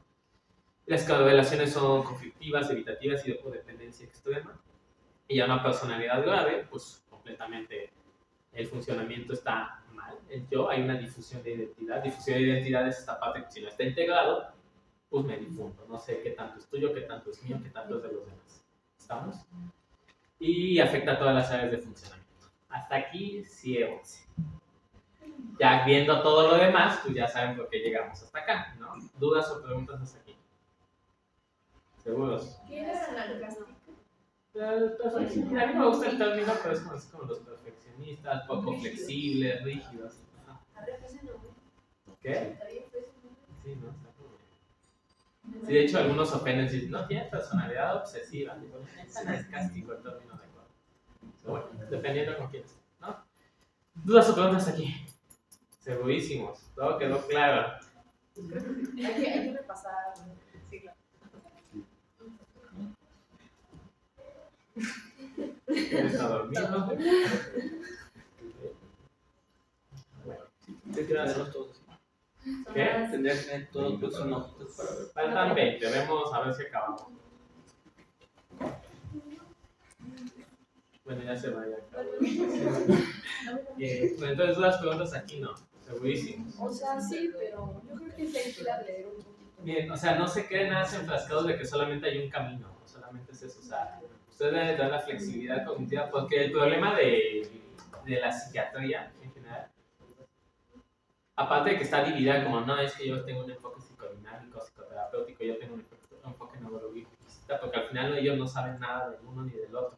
Speaker 1: Las relaciones son conflictivas, evitativas y de codependencia extrema. Y ya una personalidad grave, pues completamente el funcionamiento está mal. El yo, hay una difusión de identidad. Difusión de identidad es esta parte que si no está integrado, pues me difundo. No sé qué tanto es tuyo, qué tanto es mío, qué tanto es de los demás. ¿Estamos? Y afecta a todas las áreas de funcionamiento. Hasta aquí, CIE 11. Ya viendo todo lo demás, pues ya saben por qué llegamos hasta acá, ¿no? ¿Dudas o preguntas hasta aquí? ¿Seguros?
Speaker 5: ¿Qué era anancástica?
Speaker 1: A mí me gusta el término, pero es como los perfeccionistas, poco flexibles, rígidos. ¿Qué? Sí, no, está como... Sí, de hecho, algunos ofenden y dicen, no, tiene personalidad obsesiva. Digo, es anancástico el término adecuado. Pero bueno, dependiendo con quién esté, ¿no? ¿Dudas o preguntas hasta aquí? Segurísimos, todo quedó claro.
Speaker 5: Hay que repasar. Sí, claro.
Speaker 1: Eso. a dormir, ¿no?
Speaker 6: Tendría que hacerlos todos así.
Speaker 1: ¿Qué?
Speaker 6: Tendría que tener todos pues, son hojitas para ver.
Speaker 1: Faltan 20, vemos a ver si acabamos. Bueno, ya se va, ya acabó. Pues entonces las preguntas aquí no, segurísimo.
Speaker 5: O sea, sí, pero yo creo que sí hay que leer un poquito.
Speaker 1: Bien, o sea, no se queden nada enfrascados de que solamente hay un camino, no solamente es eso, o sea, ustedes deben dar la flexibilidad cognitiva, porque el problema de la psiquiatría en general, aparte de que está dividida como, no, es que yo tengo un enfoque psicodinámico, psicoterapéutico, yo tengo un enfoque neurolingüista, porque al final ellos no saben nada del uno ni del otro,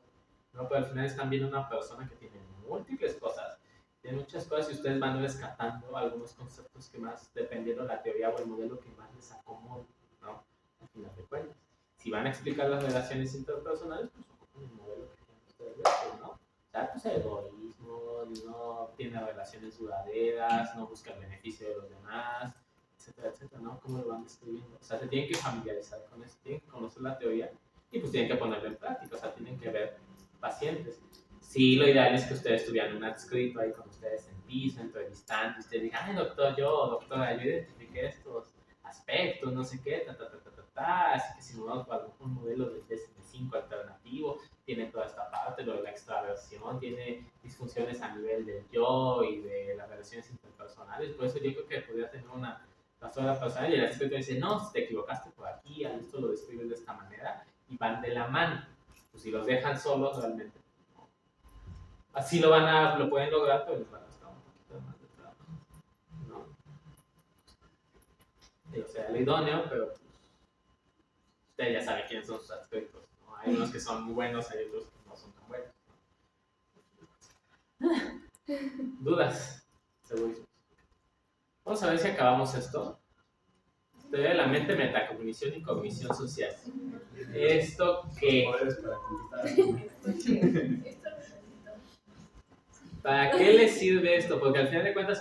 Speaker 1: ¿no? Pero al final están viendo una persona que tiene múltiples cosas, tiene muchas cosas y ustedes van rescatando algunos conceptos que más, dependiendo de la teoría o el modelo que más les acomode, ¿no? Al final de cuentas. Si van a explicar las relaciones interpersonales, pues ocupan el modelo que tienen ustedes, ¿no? O sea, pues el egoísmo, no tiene relaciones duraderas, no busca el beneficio de los demás, etcétera, etcétera, ¿no? ¿Cómo lo van describiendo? O sea, se tienen que familiarizar con eso, tienen que conocer la teoría y pues tienen que ponerlo en práctica, o sea, tienen que ver pacientes. Sí, lo ideal es que ustedes tuvieran un adscrito ahí con ustedes en piso, entrevistando, y ustedes digan, ay, doctora, yo identifiqué estos aspectos, no sé qué, así que si nos vamos para un modelo de DSM-5 alternativo, tiene toda esta parte, lo de la extraversión, tiene disfunciones a nivel del yo y de las relaciones interpersonales, por eso yo creo que podría tener una pastora personal y el adscrito dice, no, te equivocaste por aquí, a esto lo describes de esta manera, y van de la mano. Pues si los dejan solos, realmente así lo pueden lograr, pero les van a costar un poquito más de trabajo, ¿no? O sea, el idóneo, pero pues, usted ya sabe quiénes son sus aspectos, ¿no? Hay unos que son muy buenos, hay otros que no son tan buenos, ¿no? ¿Dudas? Segurísimos. Vamos a ver si acabamos esto. Teoría de la mente, metacognición y cognición social. ¿Esto qué?
Speaker 3: Poderes para conquistar.
Speaker 1: ¿Para qué les sirve esto? Porque al final de cuentas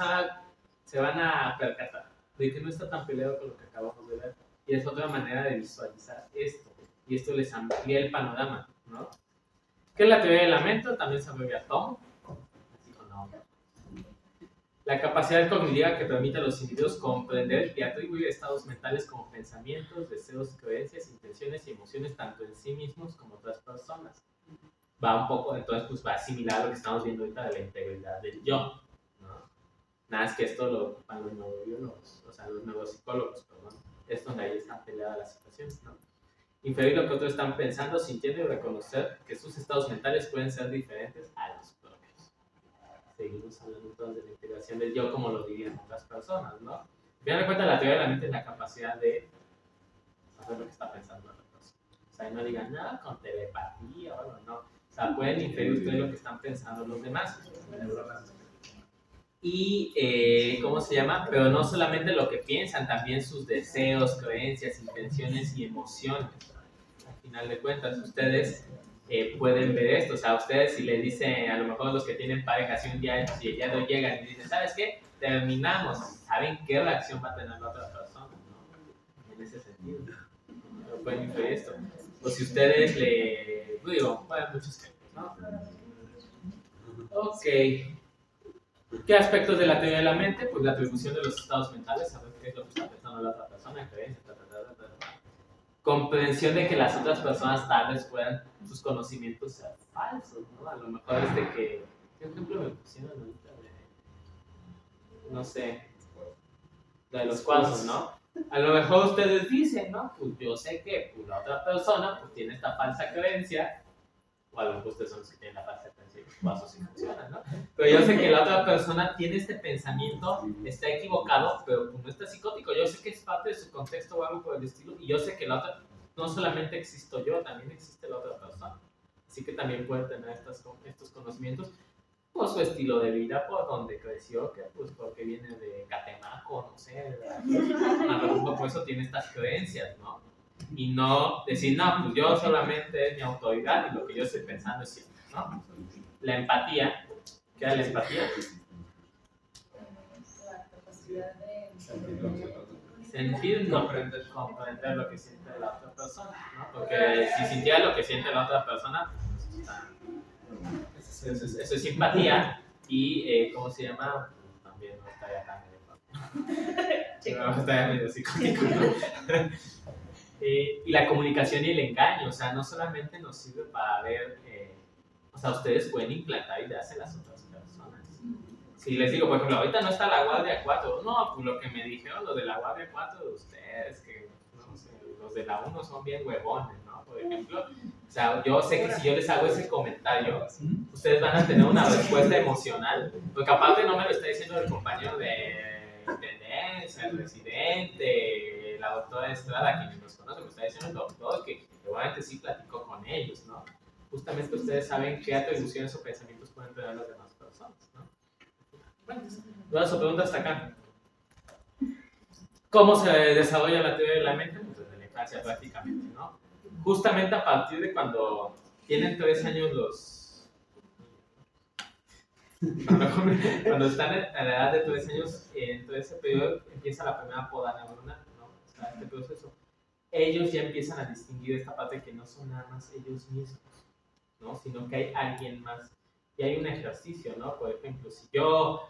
Speaker 1: se van a percatar de que no está tan peleado con lo que acabamos de ver. Y es otra manera de visualizar esto. Y esto les amplía el panorama, ¿no? ¿Qué es la teoría de la mente? También se abrevia TOM. Así con nombre. La capacidad cognitiva que permite a los individuos comprender y atribuir estados mentales como pensamientos, deseos, creencias, intenciones y emociones tanto en sí mismos como en otras personas. Va un poco, entonces pues va a asimilar lo que estamos viendo ahorita de la integridad del yo, ¿no? Nada es que esto lo ocupan los neurobiólogos, o sea, los neuropsicólogos, perdón. Es donde ahí están peleadas las situaciones, ¿no? Inferir lo que otros están pensando, sintiendo y reconocer que sus estados mentales pueden ser diferentes a los propios. Seguimos hablando entonces de la integración del yo como lo dirían otras personas, ¿no? Al final de cuentas, la teoría de la mente es la capacidad de saber lo que está pensando la persona. O sea, no digan nada con telepatía o algo, no. O sea, pueden inferir ustedes lo que están pensando los demás. Y, ¿cómo se llama? Pero no solamente lo que piensan, también sus deseos, creencias, intenciones y emociones. Al final de cuentas, ustedes pueden ver esto. O sea, ustedes si les dicen, a lo mejor los que tienen pareja, si un día ya no llegan y dicen, ¿sabes qué? Terminamos. ¿Saben qué reacción va a tener la otra persona? ¿No? En ese sentido. ¿No? Pueden inferir esto. O si ustedes digo, bueno, muchos ejemplos, ¿no? Ok. ¿Qué aspectos de la teoría de la mente? Pues la atribución de los estados mentales, saber qué es lo que está pensando la otra persona, creencias, comprensión de que las otras personas tal vez puedan sus conocimientos ser falsos, ¿no? A lo mejor es de que, ¿qué ejemplo me pusieron ahorita de, no sé, de los cuadros, ¿no? A lo mejor ustedes dicen, ¿no? Pues yo sé que pues, la otra persona pues tiene esta falsa creencia, o a lo mejor ustedes son los que tienen la falsa creencia y los vasos sí funcionan, ¿no? Pero yo sé que la otra persona tiene este pensamiento, está equivocado, pero pues, no está psicótico. Yo sé que es parte de su contexto o algo por el estilo, y yo sé que la otra, no solamente existo yo, también existe la otra persona. Así que también puede tener estos conocimientos por su estilo de vida, por donde creció, que pues porque viene de Catemaco, no sé, por eso tiene estas creencias, ¿no? Y no decir, no, pues yo solamente es mi autoridad y lo que yo estoy pensando es cierto, ¿no? La empatía, ¿qué es la empatía?
Speaker 5: La capacidad de
Speaker 1: Sentir, comprender lo que siente la otra persona, ¿no? Porque si sintiera lo que siente la otra persona, pues Eso es simpatía. Y, ¿cómo se llama? También no está ya tan está ya medio psicótico, ¿no? Y la comunicación y el engaño, o sea, no solamente nos sirve para ver, o sea, ustedes pueden implantar ideas en las otras personas. Si les digo, por ejemplo, ahorita no está la guardia 4, no, pues lo que me dijeron, lo de la guardia 4 de ustedes, que no sé, los de la 1 son bien huevones, ¿no? Por ejemplo, o sea, yo sé que si yo les hago ese comentario, ustedes van a tener una respuesta emocional, porque aparte no me lo está diciendo el compañero de intendencia, el residente, la doctora Estrada, quien nos conoce, me está diciendo el doctor, que igualmente sí platicó con ellos, ¿no? Justamente ustedes saben qué atribuciones o pensamientos pueden tener las demás personas, ¿no? Bueno, ¿dudas o preguntas hasta acá? ¿Cómo se desarrolla la teoría de la mente? Pues desde la infancia prácticamente, ¿no? Justamente a partir de cuando tienen 3 años los... Cuando están en la edad de 3 años, en todo ese periodo empieza la primera poda neuronal, ¿no? O sea, este proceso. Ellos ya empiezan a distinguir esta parte que no son nada más ellos mismos, ¿no? Sino que hay alguien más. Y hay un ejercicio, ¿no? Por ejemplo, si yo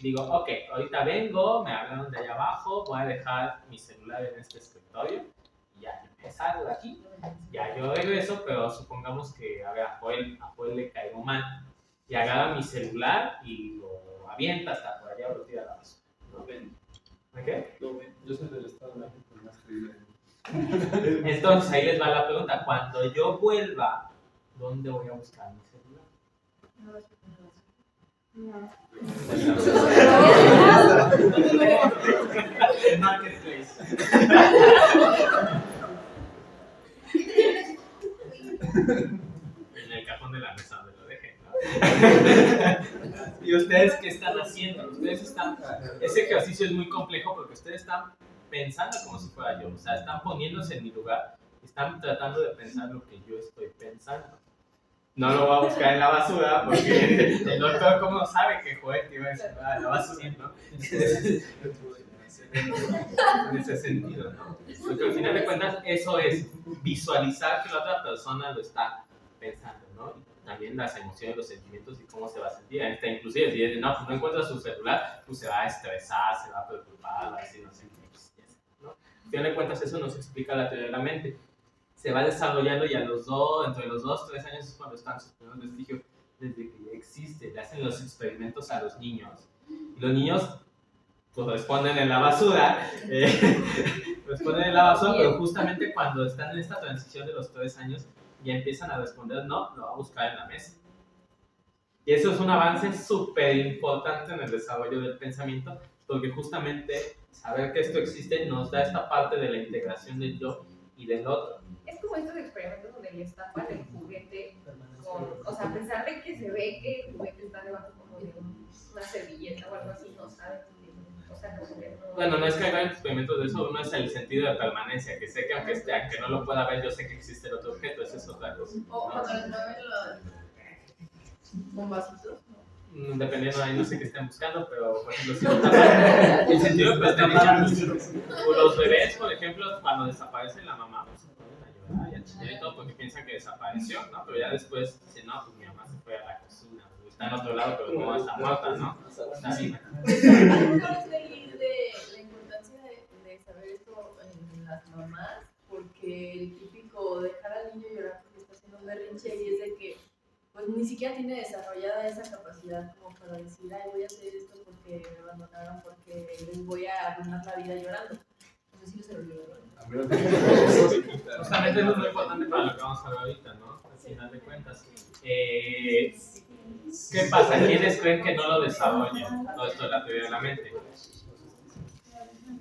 Speaker 1: digo, ok, ahorita vengo, me hablaron de allá abajo, voy a dejar mi celular en este escritorio y ya me salgo de aquí. Ya yo regreso, pero supongamos que a Joel le caigo mal. Y agarra mi celular y lo avienta hasta por allá o lo tira a la basura.
Speaker 6: Lo ven.
Speaker 1: ¿Ok?
Speaker 6: Lo ven.
Speaker 3: Yo soy del Estado de México, más creíble.
Speaker 1: Entonces ahí les va la pregunta. Cuando yo vuelva, ¿dónde voy a buscar mi celular? El marketplace. En el cajón de la mesa donde lo dejé, ¿no? ¿Y ustedes qué están haciendo? Ustedes están... Ese ejercicio es muy complejo porque ustedes están pensando como si fuera yo. O sea, están poniéndose en mi lugar. Están tratando de pensar lo que yo estoy pensando. No lo voy a buscar en la basura porque el doctor, ¿cómo sabe que Joel te iba a decir la basura, ¿no? En ese sentido, ¿no? Porque al final de cuentas eso es visualizar que la otra persona lo está pensando, ¿no? Y también las emociones, los sentimientos y cómo se va a sentir. Inclusive si no, pues no encuentra su celular, pues se va a estresar, se va a preocupar, va a decir no sé qué, ¿no? Al final de cuentas eso nos explica la teoría de la mente. Se va desarrollando y entre los 2, 3 años es cuando están sus primeros vestigios desde que ya existe. Le hacen los experimentos a los niños y los niños pues responden en la basura, pero justamente cuando están en esta transición de los 3 años ya empiezan a responder, no, lo va a buscar en la mesa. Y eso es un avance súper importante en el desarrollo del pensamiento, porque justamente saber que esto existe nos da esta parte de la integración del yo y del otro.
Speaker 2: Es como estos experimentos donde le estapan el juguete o sea, a pesar de que se ve que el juguete está debajo como de una servilleta o algo así, no sabe. O sea, como que no...
Speaker 1: Bueno, no es que hagan experimentos de eso, uno es el sentido de permanencia, que sé que aunque no lo pueda ver, yo sé que existe el otro objeto, eso es otra cosa.
Speaker 5: O cuando les mueven los bombacitos.
Speaker 1: Dependiendo ahí no sé qué estén buscando, pero por ejemplo, si el sentido de pertenencia, los bebés, por ejemplo, cuando desaparece la mamá, pues se ponen a llorar y a chillar y todo porque piensan que desapareció, ¿no? Pero ya después dicen, no, pues mi mamá se fue a la cocina, está en otro lado, pero no está muerta, ¿no? Está viva.
Speaker 5: Una vez leí de la importancia de saber esto en las mamás, porque el típico dejar al niño llorar porque está haciendo un berrinche y es de que pues ni siquiera tiene desarrollada esa capacidad como para decir, ay, voy a hacer esto porque me abandonaron, porque les voy a arruinar la vida llorando. No sé si se lo olvidó.
Speaker 1: Justamente eso es muy importante para lo que vamos a ver ahorita, ¿no? Al final de cuentas. ¿Qué pasa? ¿Quiénes creen que no lo desarrollan? Todo esto de la teoría de la mente.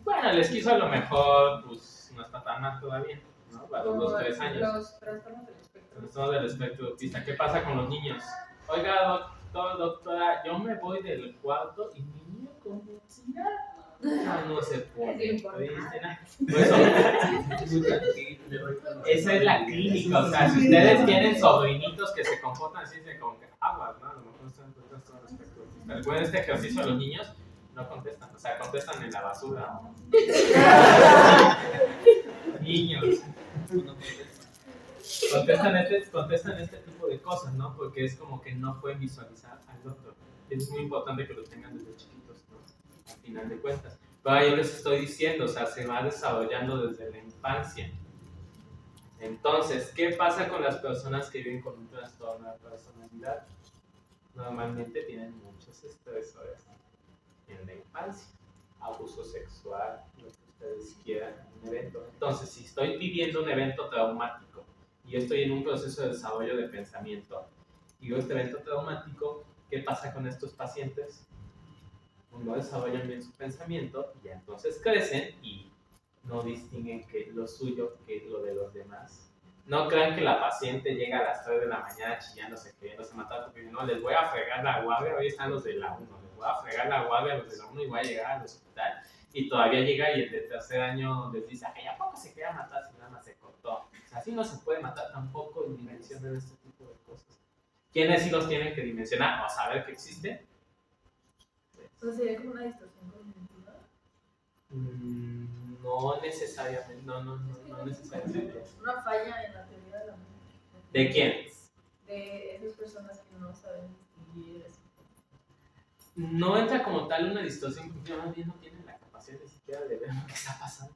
Speaker 1: Bueno, el esquizo a lo mejor pues, no está tan mal todavía, ¿no? Para los 2 o 3 años.
Speaker 2: Los trastornos del espectro.
Speaker 1: Trastorno del espectro autista. ¿Qué pasa con los niños? Oiga, doctora, yo me voy del cuarto y mi niño como si nada. No se pone. Esa es la clínica. O sea, si ustedes tienen sobrinitos que se comportan así, se como que aguas, ¿no? A lo mejor están con trastorno del espectro autista. Recuerden este ejercicio a los niños. No contestan, o sea, contestan en la basura. Niños. contestan este tipo de cosas, ¿no? Porque es como que no pueden visualizar al otro. Es muy importante que lo tengan desde chiquitos, ¿no? Al final de cuentas. Pero yo les estoy diciendo, o sea, se va desarrollando desde la infancia. Entonces, ¿qué pasa con las personas que viven con un trastorno de personalidad? Normalmente tienen muchos estresores en la infancia. Abuso sexual, lo que ustedes quieran, un evento. Entonces, si estoy viviendo un evento traumático y yo estoy en un proceso de desarrollo de pensamiento y veo este evento traumático, ¿qué pasa con estos pacientes? No desarrollan bien su pensamiento y ya entonces crecen y no distinguen que lo suyo que es lo de los demás. No crean que la paciente llega a las 3 de la mañana chillándose, queriéndose matar, porque no, les voy a fregar la guardia, hoy están los de la 1, les voy a fregar la guardia a los de la 1 y voy a llegar al hospital. Y todavía llega y el de tercer año les dice, ay, ¿a poco se quería matar si nada más se cortó? O sea, así no se puede matar tampoco y dimensionen este tipo de cosas. ¿Quiénes sí los tienen que dimensionar o saber que existe?
Speaker 5: Entonces sería como una distorsión cognitiva.
Speaker 1: No necesariamente, no necesariamente.
Speaker 5: Una falla en la teoría de la mente.
Speaker 1: ¿De quién?
Speaker 5: De esas personas que no saben distinguir eso.
Speaker 1: No entra como tal una distorsión porque más bien no tienen la capacidad ni siquiera de ver lo que está pasando.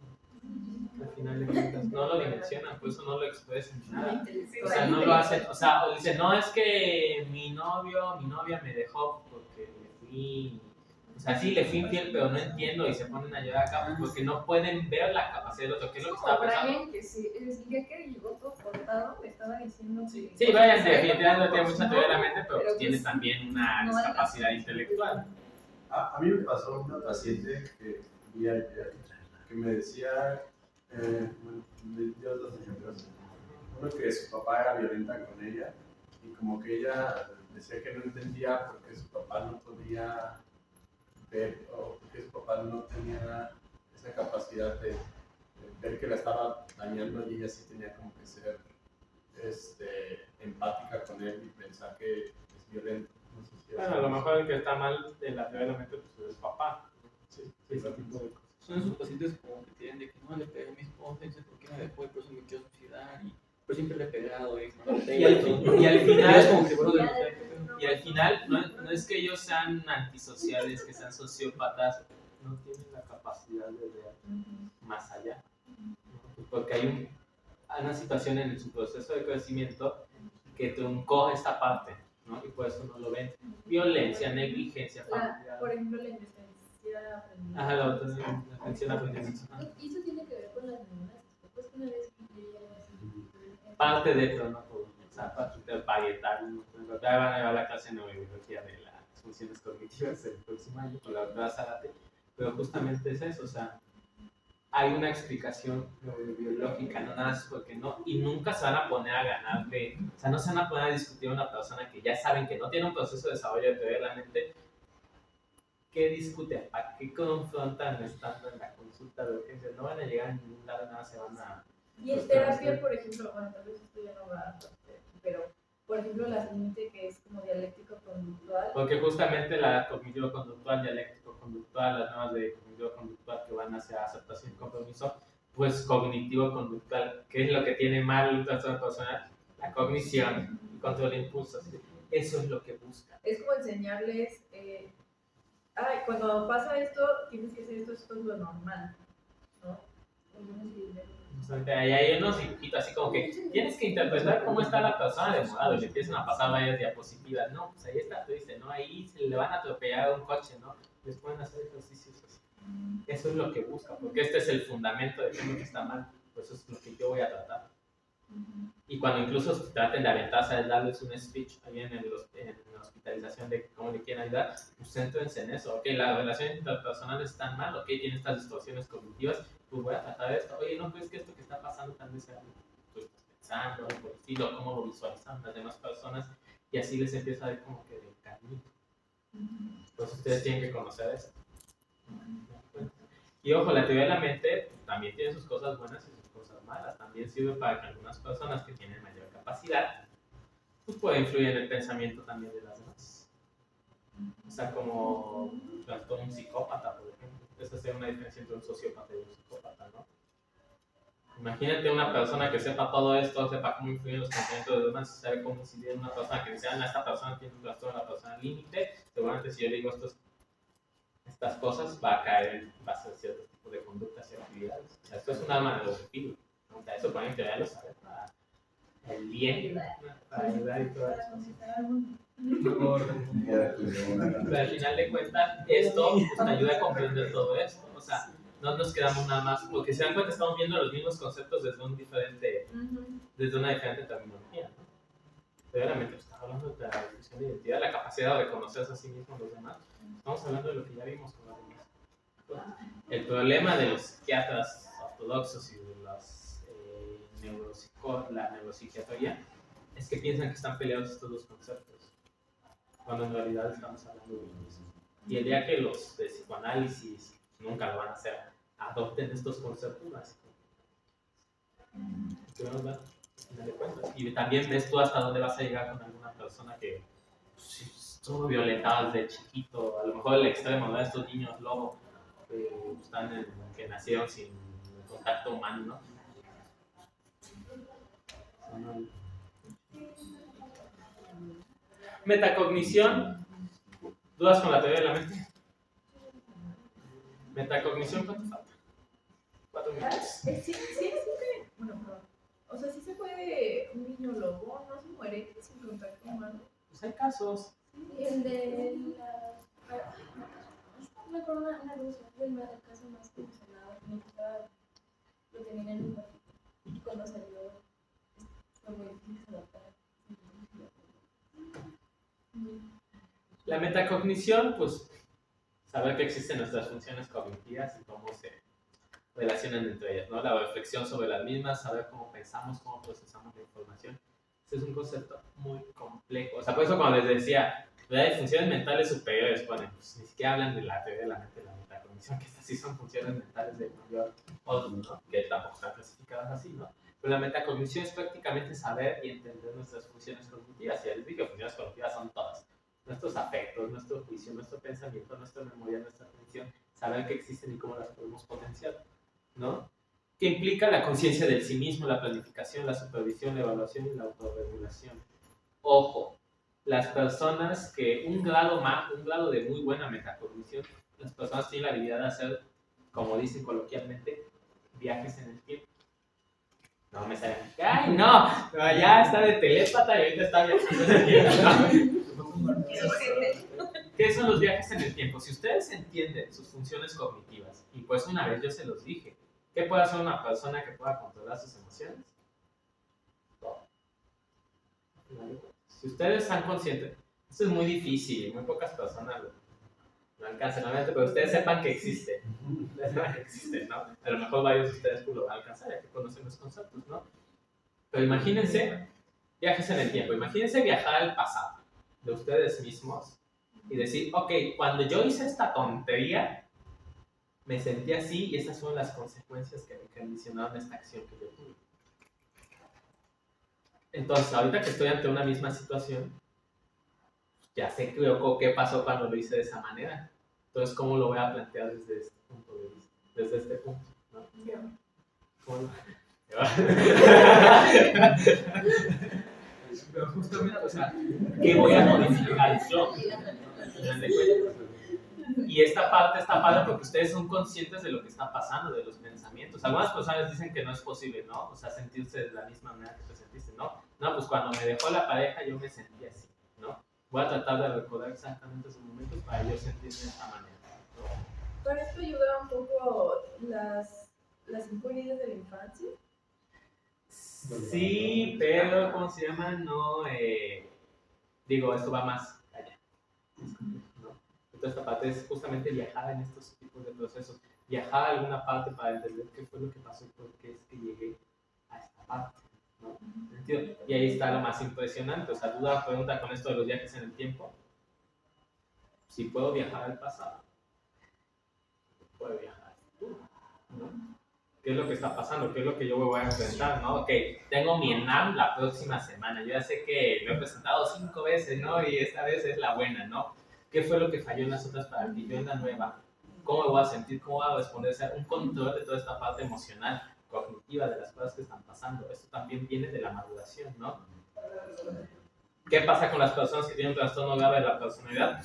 Speaker 1: Al final de cuentas, no lo dimensionan, por eso no lo expresan ni nada. O sea, no lo hacen, o sea, o dicen, no, es que mi novia me dejó porque le fui, o sea, sí, le fui infiel, pero no entiendo y se ponen a llorar acá porque no pueden ver la capacidad del otro, que es lo que está pensando.
Speaker 2: Brian, que sí, el día que llegó todo cortado, me estaba diciendo que...
Speaker 1: Sí, Brian definitivamente tiene mucha teoría de la mente, pero pues tiene también una discapacidad intelectual.
Speaker 3: A mí me pasó una paciente que vi ayer que me decía, bueno, me dio dos ejemplos. Uno que su papá era violenta con ella y como que ella decía que no entendía por qué su papá no podía ver o por qué su papá no tenía esa capacidad de ver que la estaba dañando y ella sí tenía como que ser empática con él y pensar que es violento. No sé si
Speaker 1: Bueno, a lo mejor el que está mal de la teoría de la mente pues, es el papá. Sí, ese tipo de cosas.
Speaker 6: Son esos pacientes como que tienen de que no le pegué a mi esposa, y dice, ¿por qué me dejó? Y por eso me quiero suicidar. Y por siempre le he pegado. Y
Speaker 1: al final,
Speaker 6: es como que, brother,
Speaker 1: y al final no es que ellos sean antisociales, que sean sociópatas, no tienen la capacidad de ver más allá. ¿No? Porque hay una situación en su proceso de crecimiento que truncó esta parte, ¿no? Y por eso no lo ven. Violencia, negligencia familiar.
Speaker 5: Por ejemplo, la independencia aprendida.
Speaker 1: Ajá, la atención aprendida.
Speaker 2: Y eso tiene que ver con las neuronas. Después que una vez que
Speaker 1: Parte de esto, no todo. O sea, parte del parietal. Ya van a llevar la clase de neurobiología de las funciones cognitivas el próximo año con la doctora Zárate. Pero justamente es eso, o sea, hay una explicación neurobiológica, no nada más porque no, y nunca se van a poner a ganar de, o sea, no se van a poner a discutir a una persona que ya saben que no tiene un proceso de desarrollo de teoría de la mente. ¿Qué discuten? ¿Para qué confrontan estando en la consulta de urgencia? No van a llegar a ningún lado, nada, se van a...
Speaker 5: Y en terapia, por ejemplo, bueno, tal vez esto ya no va, pero por ejemplo, la siguiente que es como dialéctico-conductual.
Speaker 1: Porque justamente la cognitivo-conductual, dialéctico-conductual, las nuevas de cognitivo-conductual que van hacia aceptación y compromiso, pues cognitivo-conductual, ¿qué es lo que tiene mal el trastorno personal? La cognición y control de impulsos. Eso es lo que busca.
Speaker 5: Es como enseñarles, cuando pasa esto, tienes que hacer esto es lo normal, ¿no?
Speaker 1: Ahí hay unos dibujitos así como que tienes que interpretar cómo está la persona de morado y le empiezan a pasar varias diapositivas. No, pues ahí está, tú dices, ¿no? Ahí se le van a atropellar a un coche, ¿no? Les pueden hacer ejercicios así. Eso es lo que busca, porque este es el fundamento de qué es lo que está mal. Pues eso es lo que yo voy a tratar. Y cuando incluso traten de aventarse a darles un speech ahí en la hospitalización de cómo le quieren ayudar, pues céntrense en eso. Ok, las relaciones interpersonales están mal, ok, tiene estas distorsiones cognitivas, pues voy a tratar esto. Oye, ¿no crees que esto que está pasando tal vez sea algo que tú estás pensando, por el estilo, cómo lo visualizan las demás personas? Y así les empieza a ver como que del camino. Entonces ustedes tienen que conocer eso. Y ojo, la teoría de la mente pues, también tiene sus cosas buenas y sus cosas malas. También sirve para que algunas personas que tienen mayor capacidad pues pueda influir en el pensamiento también de las demás. O sea, como un psicópata, por ejemplo. Esa sería una diferencia entre un sociópata y un psicópata, ¿no? Imagínate una persona que sepa todo esto, sepa cómo influyen los pensamientos de los demás, sabe cómo incidir en una persona que dice, esta persona tiene un trastorno, la persona límite, seguramente si yo le digo estas cosas, va a caer, va a hacer cierto tipo de conductas y actividades. O sea, esto es un arma de doble filo. O sea, eso para ya lo sabe, para el bien, para ayudar y todo eso. Pero al final de cuentas, esto pues, te ayuda a comprender todo esto. O sea, no nos quedamos nada más, porque si se dan cuenta, estamos viendo los mismos conceptos desde una diferente terminología, ¿no? Pero obviamente pues, estamos hablando de la definición de identidad, la capacidad de reconocerse a sí mismo en los demás. Estamos hablando de lo que ya vimos con los demás. El problema de los psiquiatras ortodoxos y de la neuropsiquiatría es que piensan que están peleados estos dos conceptos, cuando en realidad estamos hablando de lo mismo. Y el día que los de psicoanálisis nunca lo van a hacer, adopten estos conceptos básicos. Y también ves tú hasta dónde vas a llegar con alguna persona que estuvo violentada desde chiquito, a lo mejor el extremo, ¿no? Estos niños lobo que nacieron sin contacto humano, ¿no? Metacognición. ¿Dudas con la teoría de la mente? Metacognición, ¿cuánto falta? 4 minutos.
Speaker 5: Sí, bueno, perdón. O sea, sí se puede un niño lobo, no se muere sin contacto humano.
Speaker 1: Pues hay casos.
Speaker 7: Y el de la... Me acuerdo una cosa, el caso más condicionado, que lo tenían en un ratito. Y cuando salió, fue muy difícil adaptar.
Speaker 1: La metacognición, pues, saber que existen nuestras funciones cognitivas y cómo se relacionan entre ellas, ¿no? La reflexión sobre las mismas, saber cómo pensamos, cómo procesamos la información. Ese es un concepto muy complejo. O sea, por eso cuando les decía, de funciones mentales superiores, bueno, pues ni siquiera hablan de la teoría de la mente, de la metacognición, que estas sí son funciones mentales de mayor orden, ¿no? Que tampoco están clasificadas así, ¿no? Pero la metacognición es prácticamente saber y entender nuestras funciones cognitivas. Y ya les dije que funciones cognitivas son todas. Nuestros afectos, nuestro juicio, nuestro pensamiento, nuestra memoria, nuestra atención, saber que existen y cómo las podemos potenciar, ¿no? Que implica la conciencia del sí mismo, la planificación, la supervisión, la evaluación y la autorregulación. Ojo, las personas que un grado de muy buena metacognición, las personas tienen la habilidad de hacer, como dicen coloquialmente, viajes en el tiempo. No me salen. ¡Ay, no! Ya está de telépata y ahorita está viajando en el tiempo. ¿Qué son los viajes en el tiempo? Si ustedes entienden sus funciones cognitivas, y pues una vez yo se los dije, ¿qué puede hacer una persona que pueda controlar sus emociones? Todo. Si ustedes están conscientes, esto es muy difícil, muy pocas personas lo alcanzan, obviamente, pero ustedes sepan que existe. Ustedes sepan que existe, ¿no? A lo mejor varios de ustedes lo van a alcanzar, ya que conocen los conceptos, ¿no? Pero imagínense viajes en el tiempo, imagínense viajar al pasado de ustedes mismos y decir, ok, cuando yo hice esta tontería, me sentí así y estas son las consecuencias que me condicionaron esta acción que yo tuve. Entonces, ahorita que estoy ante una misma situación, ya sé qué pasó cuando lo hice de esa manera. Entonces, ¿cómo lo voy a plantear desde este punto de vista? Desde este punto, ¿no? ¿Cómo Pero justamente, o sea, ¿qué voy a modificar yo? Y esta parte está padre porque ustedes son conscientes de lo que está pasando, de los pensamientos. Algunas personas dicen que no es posible, ¿no? O sea, sentirse de la misma manera que te sentiste, ¿no? No, pues cuando me dejó la pareja yo me sentí así, ¿no? Voy a tratar de recordar exactamente esos momentos para yo sentirme de esta manera, ¿no?
Speaker 5: Con esto ayuda un poco las 5 heridas de la infancia.
Speaker 1: Sí, pero ¿cómo se llama? No, digo, esto va más allá, ¿no? Entonces esta parte es justamente viajar en estos tipos de procesos, viajar a alguna parte para entender qué fue lo que pasó y por qué es que llegué a esta parte, ¿no? ¿Entiendes? Y ahí está lo más impresionante, o sea, duda, pregunta con esto de los viajes en el tiempo, si puedo viajar al pasado, puedo viajar al futuro, ¿no? ¿Qué es lo que está pasando? ¿Qué es lo que yo me voy a enfrentar? ¿No? Ok, tengo mi ENAM la próxima semana. Yo ya sé que lo he presentado 5 veces, ¿no? Y esta vez es la buena, ¿no? ¿Qué fue lo que falló en las otras para que yo en la nueva? ¿Cómo me voy a sentir? ¿Cómo voy a responder? O sea, un control de toda esta parte emocional. cognitiva de las cosas que están pasando. Esto también viene de la maduración, ¿no? ¿Qué pasa con las personas que tienen un trastorno grave de la personalidad?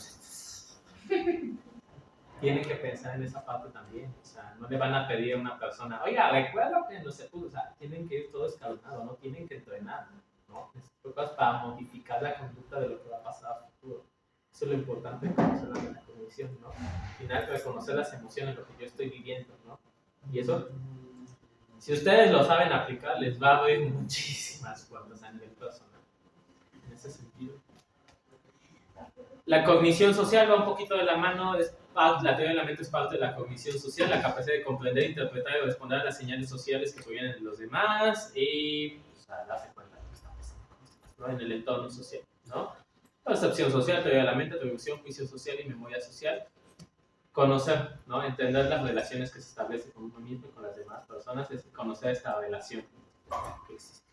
Speaker 1: Tienen que pensar en esa parte también. O sea, no le van a pedir a una persona, oiga, recuerda que no se pudo. O sea, tienen que ir todo escalonado, ¿no? Tienen que entrenar, ¿no? Cosas para modificar la conducta de lo que va a pasar a futuro. Eso es lo importante de conocer la cognición, ¿no? Al final, reconocer las emociones, lo que yo estoy viviendo, ¿no? Y eso, si ustedes lo saben aplicar, les va a abrir muchísimas puertas a nivel personal. En ese sentido. La cognición social va un poquito de la mano, la teoría de la mente es parte de la cognición social, la capacidad de comprender, interpretar y responder a las señales sociales que provienen de los demás y pues, a darse cuenta de lo que está pasando, ¿no? En el entorno social, ¿no? Percepción social, teoría de la mente, traducción, juicio social y memoria social. Conocer, ¿no? Entender las relaciones que se establecen con uno mismo y con las demás personas, es conocer esta relación que existe.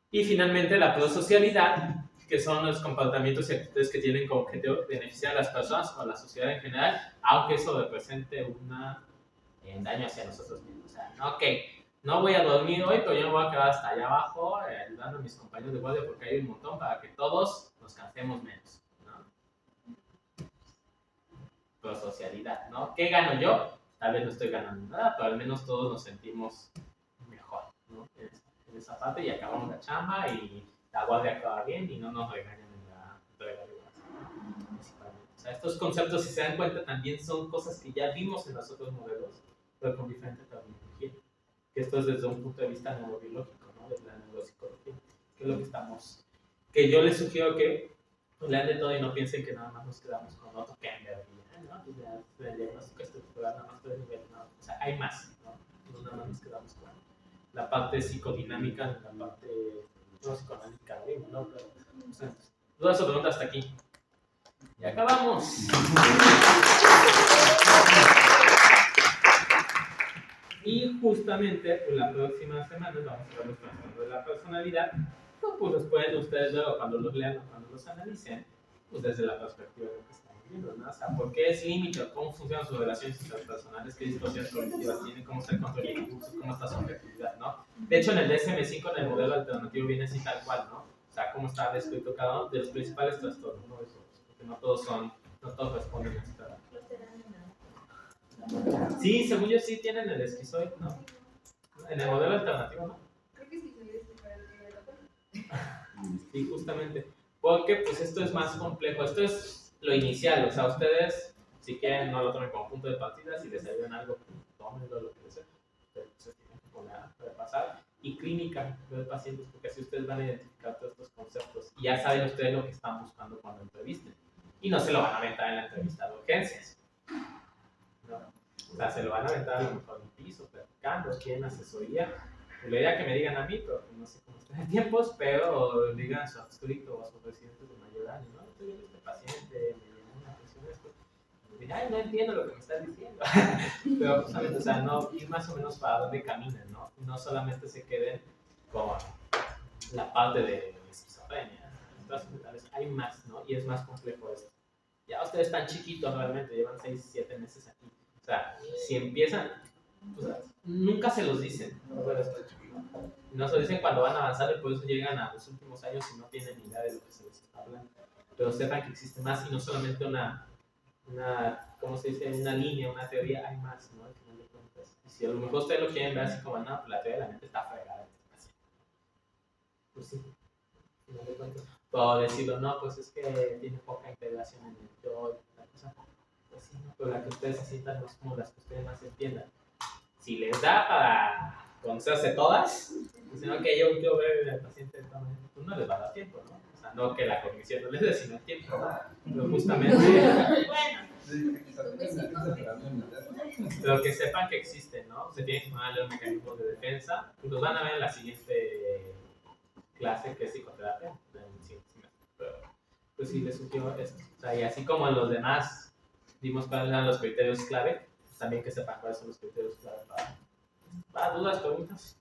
Speaker 1: Y finalmente la prosocialidad, que son los comportamientos y actitudes que tienen como objetivo beneficiar a las personas o a la sociedad en general, aunque eso represente un daño hacia nosotros mismos. O sea, ok, no voy a dormir hoy, pero yo me voy a quedar hasta allá abajo ayudando a mis compañeros de guardia porque hay un montón para que todos nos cansemos menos, ¿no? Prosocialidad, ¿no? ¿Qué gano yo? Tal vez no estoy ganando nada, pero al menos todos nos sentimos mejor, ¿no? En esa parte y acabamos la chamba y la guardia acaba bien y no nos regañan en la entrega de guardia, principalmente. O sea, estos conceptos, si se dan cuenta, también son cosas que ya vimos en los otros modelos, pero con diferente terminología. Que esto es desde un punto de vista neurobiológico, ¿no? Desde la neuropsicología, que es lo que estamos... Que yo les sugiero que lean de todo y no piensen que nada más nos quedamos con otro Kember, ¿no? Pues ya el diagnóstico estructural nada más puede nivel, ¿no? O sea, hay más, ¿no? No nada más nos quedamos con la parte psicodinámica, la parte... no psicoanalítica, ¿no? Pero, o sea, dudas o preguntas hasta aquí. Y acabamos. Y justamente pues, la próxima semana vamos a ver los trastornos de la personalidad. Pues los pueden ustedes ver cuando los lean o cuando los analicen, pues desde la perspectiva de lo que están viendo, ¿no? O sea, ¿por qué es límite? ¿Cómo funcionan sus relaciones interpersonales? ¿Qué distorsiones cognitivas tienen? ¿Cómo está el control y el impulso? ¿Cómo está su objetividad, no? De hecho, en el DSM-5, en el modelo alternativo, viene así tal cual, ¿no? O sea, cómo está descrito cada uno de los principales trastornos, ¿no? Eso, porque no todos responden a esta. Sí, según yo sí tienen el esquizoide, ¿no? En el modelo alternativo, ¿no?
Speaker 7: Creo que sí, soy
Speaker 1: Sí, justamente. Porque pues esto es más complejo. Esto es lo inicial. O sea, ustedes, si quieren, no lo tomen como punto de partida. Si les ayudan algo, tómenlo, lo que les sea. Pero se tienen que poner a repasar. Y clínica de pacientes, porque así ustedes van a identificar todos estos conceptos. Y ya saben ustedes lo que están buscando cuando entrevisten. Y no se lo van a aventar en la entrevista de urgencias. ¿No? O sea, se lo van a aventar a lo mejor en piso, platicando, quieren asesoría. La idea que me digan a mí, pero no sé cómo están en tiempos, pero digan a su adscrito o a su presidente de mayor año, ¿no? Estoy viendo este paciente, me llamó una atención esto. Y digan, ay, no entiendo lo que me estás diciendo. Pero justamente, o sea, no ir más o menos para dónde caminen, ¿no? No solamente se queden con la parte de esquizofrenia. Hay más, ¿no? Y es más complejo esto. Ya ustedes están chiquitos realmente, llevan 6, 7 meses aquí. O sea, si empiezan, o sea, nunca se los dicen. No se lo dicen cuando van avanzando y por eso llegan a los últimos años y no tienen ni idea de lo que se les está hablando. Pero sepan que existe más y no solamente una ¿cómo se dice? Una línea, una teoría, hay más, ¿no? Al final de cuentas. Y si a lo mejor ustedes lo quieren ver así como, no, pues la teoría de la mente está fregada. Pues sí, al final de cuentas. Puedo decirlo, no, pues es que tiene poca integración en el yo y la cosa. Pues sí, ¿no? Pero la que ustedes se sientan no es como las que ustedes más entiendan. Si les da para conocerse todas, dicen, ok, yo quiero ver al paciente de esta manera, pues no les va a dar tiempo, ¿no? O sea, no que la cognición no les dé, sino el tiempo, ¿no? Pero justamente, pero que sepan que existen, ¿no? Se tienen que poner los mecanismos de defensa, y los van a ver en la siguiente clase, que es psicoterapia, pero pues sí, les sugiero esto. O sea, y así como en los demás vimos cuáles eran los criterios clave, también que sepan cuáles son los criterios clave para dudas, preguntas.